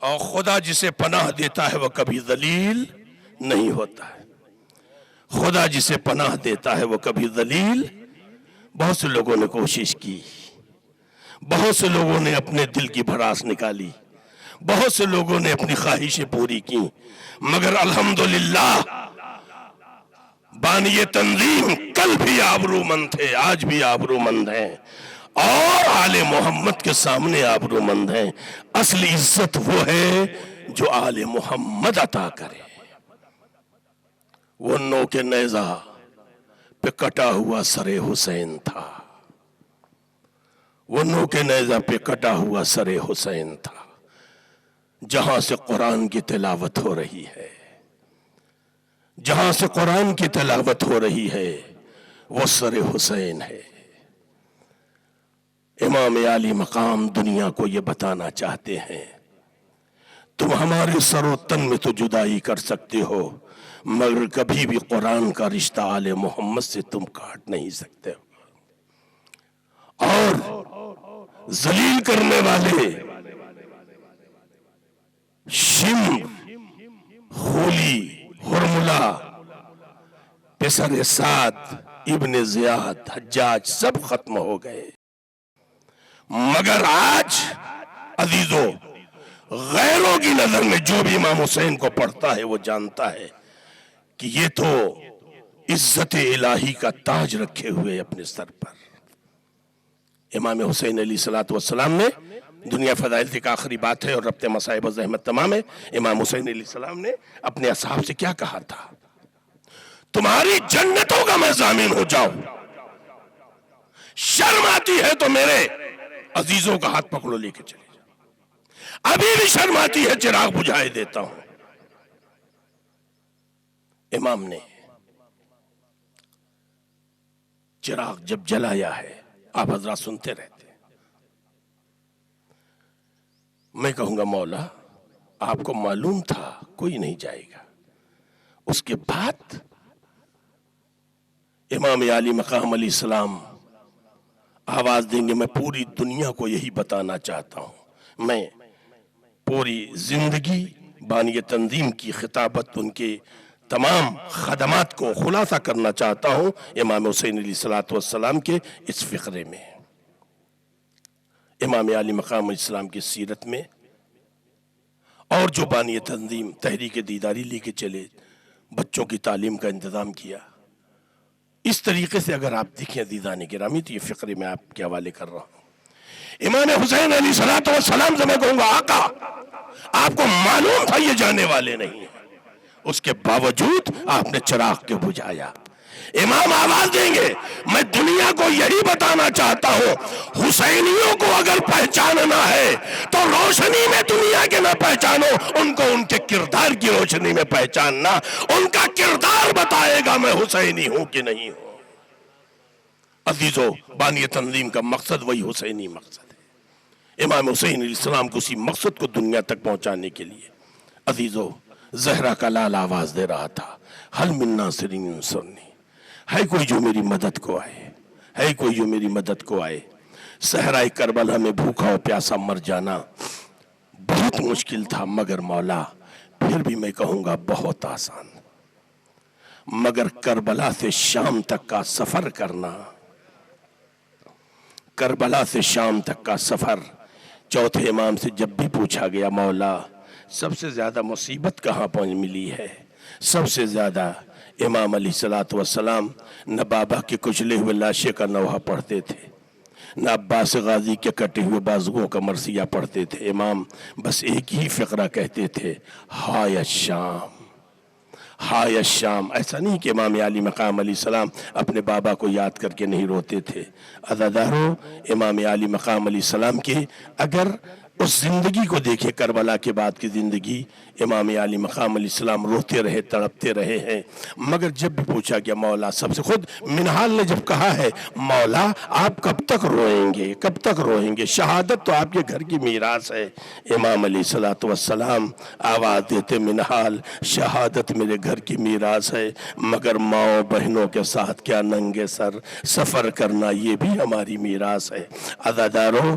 F: اور خدا جسے پناہ دیتا ہے وہ کبھی ذلیل نہیں ہوتا ہے. خدا جسے پناہ دیتا ہے وہ کبھی ذلیل. بہت سے لوگوں نے کوشش کی, بہت سے لوگوں نے اپنے دل کی بھڑاس نکالی, بہت سے لوگوں نے اپنی خواہشیں پوری کی, مگر الحمدللہ بانی تنظیم کل بھی آبرومند تھے, آج بھی آبرومند ہیں, اور آل محمد کے سامنے آبرومند ہیں. اصل عزت وہ ہے جو آل محمد عطا کرے. وہ نوک نیزہ پہ کٹا ہوا سر حسین تھا, وہ نوک نیزہ پہ کٹا ہوا سر حسین تھا. جہاں سے قرآن کی تلاوت ہو رہی ہے, جہاں سے قرآن کی تلاوت ہو رہی ہے, وہ سر حسین ہے. امام عالی مقام دنیا کو یہ بتانا چاہتے ہیں, تم ہمارے سر و تن میں تو جدائی کر سکتے ہو, مگر کبھی بھی قرآن کا رشتہ آل محمد سے تم کاٹ نہیں سکتے ہو. اور ذلیل کرنے والے شمر, خولی, ہرملہ, پسر سعد, ابن زیاد, حجاج سب ختم ہو گئے. مگر آج عزیزو غیروں کی نظر میں جو بھی امام حسین کو پڑھتا ہے وہ جانتا ہے کہ یہ تو عزت الہی کا تاج رکھے ہوئے اپنے سر پر. امام حسین علیہ السلام نے دنیا فضائل کی آخری بات ہے اور ربط مصائب و زحمت تمام ہے. امام حسین علیہ السلام نے اپنے اصحاب سے کیا کہا تھا؟ تمہاری جنتوں کا میں ضامن ہو جاؤں, شرم آتی ہے تو میرے عزیزوں کا ہاتھ پکڑو لے کے چلے جاؤ. ابھی بھی شرم آتی ہے چراغ بجھائے دیتا ہوں. امام نے چراغ جب جلایا ہے, آپ حضرات سنتے رہتے ہیں, میں کہوں گا مولا آپ کو معلوم تھا کوئی نہیں جائے گا. اس کے بعد امام عالی مقام علیہ السلام آواز دیں گے, میں پوری دنیا کو یہی بتانا چاہتا ہوں, میں پوری زندگی بانی تنظیم کی خطابت, ان کے تمام خدمات کو خلاصہ کرنا چاہتا ہوں امام حسین علیہ السلام کے اس فقرے میں, امام عالی مقام علیہ السلام کی سیرت میں. اور جو بانی تنظیم تحریک دیداری لے کے چلے, بچوں کی تعلیم کا انتظام کیا, اس طریقے سے اگر آپ دیکھیں عزیزان گرامی تو یہ فقرے میں آپ کے حوالے کر رہا ہوں. امام حسین علیہ السلام سے میں کہوں گا آقا آپ کو معلوم تھا یہ جانے والے نہیں ہیں, اس کے باوجود آپ نے چراغ کے بجھایا. امام آواز دیں گے, میں دنیا کو یہی بتانا چاہتا ہوں, حسینیوں کو اگر پہچاننا ہے تو روشنی میں دنیا کے نہ پہچانو, ان کو ان کے کردار کی روشنی میں پہچاننا. ان کا کردار بتائے گا میں حسینی ہوں کہ نہیں ہوں. عزیزو بانی تنظیم کا مقصد وہی حسینی مقصد ہے. امام حسین علیہ السلام کو اسی مقصد کو دنیا تک پہنچانے کے لیے. عزیزو زہرا کا لال آواز دے رہا تھا, حل من ناصر ینصرنی, ہے کوئی جو میری مدد کو آئے, ہے کوئی جو میری مدد کو آئے. صحرائے کربلا میں بھوکا اور پیاسا مر جانا بہت مشکل تھا, مگر مولا پھر بھی میں کہوں گا بہت آسان. مگر کربلا سے شام تک کا سفر کرنا, کربلا سے شام تک کا سفر. چوتھے امام سے جب بھی پوچھا گیا مولا سب سے زیادہ مصیبت کہاں پہنچ ملی ہے, سب سے زیادہ امام علیہ السلام نہ بابا کے کچلے ہوئے لاشے کا نوحہ پڑھتے تھے, نہ عباس غازی کے کٹے ہوئے بازوؤں کا مرثیہ پڑھتے تھے. امام بس ایک ہی فقرہ کہتے تھے, ہائے الشام, ہائے الشام. ایسا نہیں کہ امام عالی مقام علیہ السلام اپنے بابا کو یاد کر کے نہیں روتے تھے. عزادارو امام عالی مقام علیہ السلام کے اگر اس زندگی کو دیکھے, کربلا کے بعد کی زندگی, امام عالی مقام علیہ السلام روتے رہے, تڑپتے رہے ہیں. مگر جب بھی پوچھا گیا مولا, سب سے خود منہال نے جب کہا ہے مولا آپ کب تک روئیں گے, کب تک روئیں گے, شہادت تو آپ کے گھر کی میراث ہے. امام علیہ السلام آواز دیتے, منہال شہادت میرے گھر کی میراث ہے, مگر ماؤں بہنوں کے ساتھ کیا ننگے سر سفر کرنا یہ بھی ہماری میراث ہے. عزادارو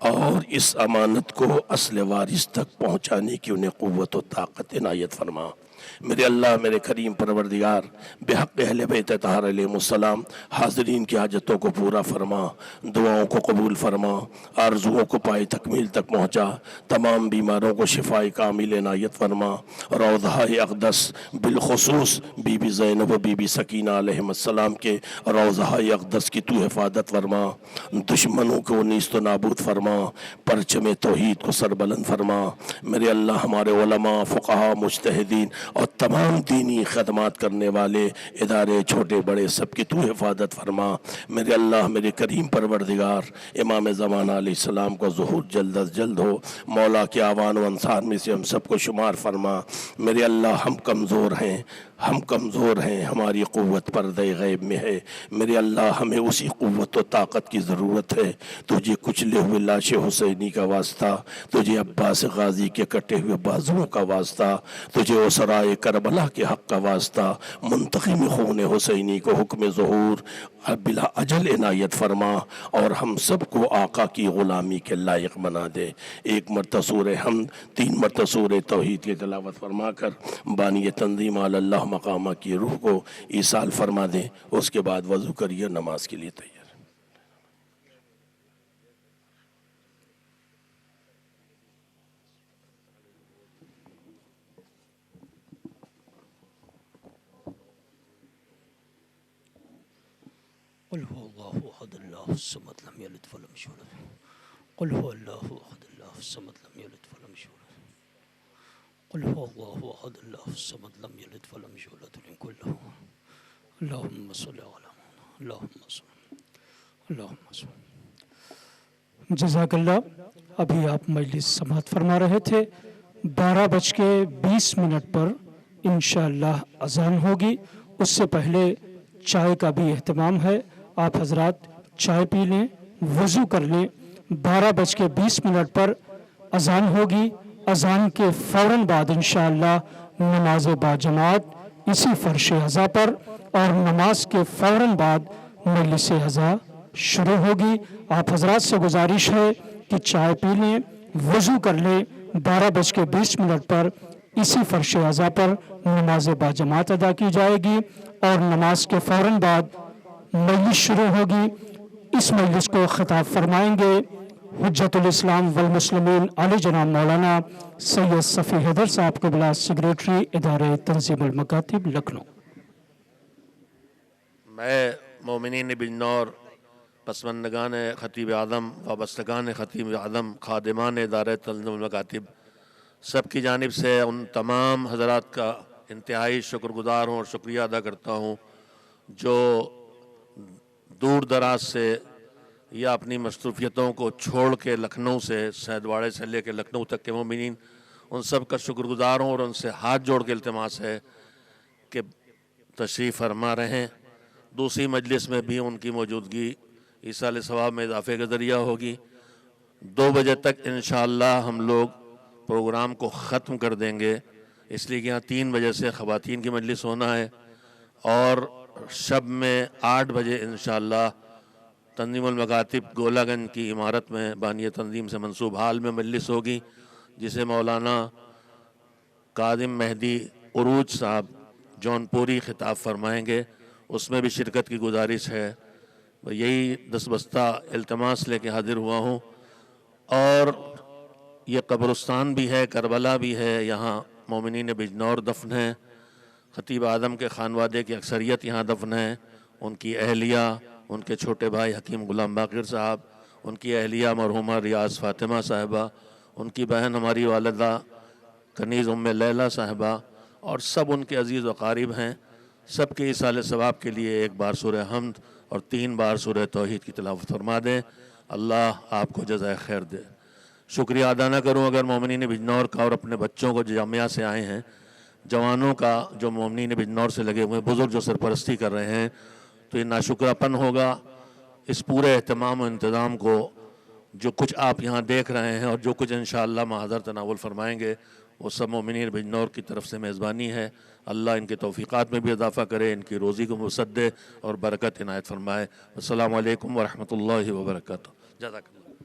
F: اور اس امانت کو اصل وارث تک پہنچانے کی انہیں قوت و طاقت عنایت فرما۔ میرے اللہ میرے کریم پروردگار، بحق اہل بیت طاہر علیہ السلام حاضرین کی حاجتوں کو پورا فرما، دعاؤں کو قبول فرما، آرزوؤں کو پائے تکمیل تک پہنچا، تمام بیماروں کو شفائے کامل عنایت فرما۔ روضہ اقدس بالخصوص بی بی زینب و بی بی سکینہ علیہ السلام کے روضہ اقدس کی تو حفاظت فرما، دشمنوں کو نیست و نابود فرما، پرچم توحید کو سربلند فرما۔ میرے اللہ ہمارے علماء، فقہاء، مجتہدین اور تمام دینی خدمات کرنے والے ادارے چھوٹے بڑے سب کی تو حفاظت فرما۔ میرے اللہ میرے کریم پروردگار، امام زمانہ علیہ السلام کو ظہور جلد از جلد ہو، مولا کے آوان و انصار میں سے ہم سب کو شمار فرما۔ میرے اللہ ہم کمزور ہیں، ہماری قوت پردہ غیب میں ہے۔ میرے اللہ ہمیں اسی قوت و طاقت کی ضرورت ہے۔ تجھے کچلے ہوئے لاش حسینی کا واسطہ، تجھے عباس غازی کے کٹے ہوئے بازوؤں کا واسطہ، تجھے اسرائے کربلا کے حق کا واسطہ، منتقم خون حسینی کو حکم ظہور بلا اجل عنایت فرما اور ہم سب کو آقا کی غلامی کے لائق بنا دے۔ ایک مرتبہ سورہ حمد، 3 مرتبہ سورہ توحید کی تلاوت فرما کر بانی تنظیم علی اللہ مقامہ کی روح کو ایصال فرما دیں۔ اس کے بعد وضو کریے، نماز کے لیے تیار۔
B: قل هو الله احد الله الصمد لم يلد ولم يولد قل هو الله احد الله الصمد لم يلد ولم يولد قل هو الله احد الله الصمد لم يلد ولم يولد ولم يكن له اللهم صل على محمد اللهم صل اللهم صل۔ جزاک اللہ۔ ابھی آپ مجلس سماعت فرما رہے تھے، 12:20 پر انشاءاللہ اذان ہوگی۔ اس سے پہلے چائے کا بھی اہتمام ہے، آپ حضرات چائے پی لیں، وضو کر لیں۔ 12:20 پر اذان ہوگی۔ اذان کے فوراً بعد انشاءاللہ نماز باجماعت اسی فرش عزا پر، اور نماز کے فوراً بعد مجلس عزا شروع ہوگی۔ آپ حضرات سے گزارش ہے کہ چائے پی لیں، وضو کر لیں۔ 12:20 پر اسی فرش عزا پر نماز باجماعت ادا کی جائے گی اور نماز کے فوراً بعد مجلس شروع ہوگی۔ اس مجلس کو خطاب فرمائیں گے حجت الاسلام والمسلمین علی جناب مولانا سید صفی حیدر صاحب قبلہ، سیکریٹری ادارہ تنظیم المکاتب لکھنؤ۔
G: میں مومنین بجنور، پسماندگان خطیب اعظم، وابستگان خطیب اعظم، خادمان ادارہ تنظیم المکاتب سب کی جانب سے ان تمام حضرات کا انتہائی شکر گزار ہوں اور شکریہ ادا کرتا ہوں جو دور دراز سے یا اپنی مصروفیتوں کو چھوڑ کے لکھنؤ سے، سہدواڑے سے لے کے لکھنؤ تک کے مومنین، ان سب کا شکر گزار ہوں اور ان سے ہاتھ جوڑ کے التماس ہے کہ تشریف فرما رہیں۔ دوسری مجلس میں بھی ان کی موجودگی ایصال ثواب میں اضافے کا ذریعہ ہوگی۔ 2 بجے تک انشاءاللہ ہم لوگ پروگرام کو ختم کر دیں گے، اس لیے کہ یہاں 3 بجے سے خواتین کی مجلس ہونا ہے، اور شب میں 8 بجے انشاءاللہ تنظیم المکاتب گولہ گنج کی عمارت میں بانی تنظیم سے منسوب حال میں مجلس ہوگی، جسے مولانا کاظم مہدی عروج صاحب جون پوری خطاب فرمائیں گے۔ اس میں بھی شرکت کی گزارش ہے۔ یہی دستبستہ التماس لے کے حاضر ہوا ہوں۔ اور یہ قبرستان بھی ہے، کربلا بھی ہے، یہاں مومنین بجنور دفن ہیں، خطیب اعظم کے خانوادے کی اکثریت یہاں دفن ہیں، ان کی اہلیہ، ان کے چھوٹے بھائی حکیم غلام باقر صاحب، ان کی اہلیہ مرحومہ ریاض فاطمہ صاحبہ، ان کی بہن ہماری والدہ کنیز ام لیلہ صاحبہ، اور سب ان کے عزیز و قارب ہیں۔ سب کے ایصال ثواب کے لیے 1 بار سورہ حمد اور 3 بار سورہ توحید کی تلاوت فرما دیں۔ اللہ آپ کو جزائے خیر دے۔ شکریہ ادا نہ کروں اگر مومنین بجنور کا اور اپنے بچوں کو جو جامعہ سے آئے ہیں، جوانوں کا جو مومنین بجنور سے لگے ہوئے بزرگ جو سرپرستی کر رہے ہیں، تو یہ ناشکراپن ہوگا۔ اس پورے اہتمام و انتظام کو جو کچھ آپ یہاں دیکھ رہے ہیں اور جو کچھ انشاءاللہ محاضر تناول فرمائیں گے، وہ سب مومنین بجنور کی طرف سے میزبانی ہے۔ اللہ ان کے توفیقات میں بھی اضافہ کرے، ان کی روزی کو وسعت دے اور برکت عنایت فرمائے۔ السلام علیکم ورحمۃ اللہ وبرکاتہ۔ جزاک اللہ۔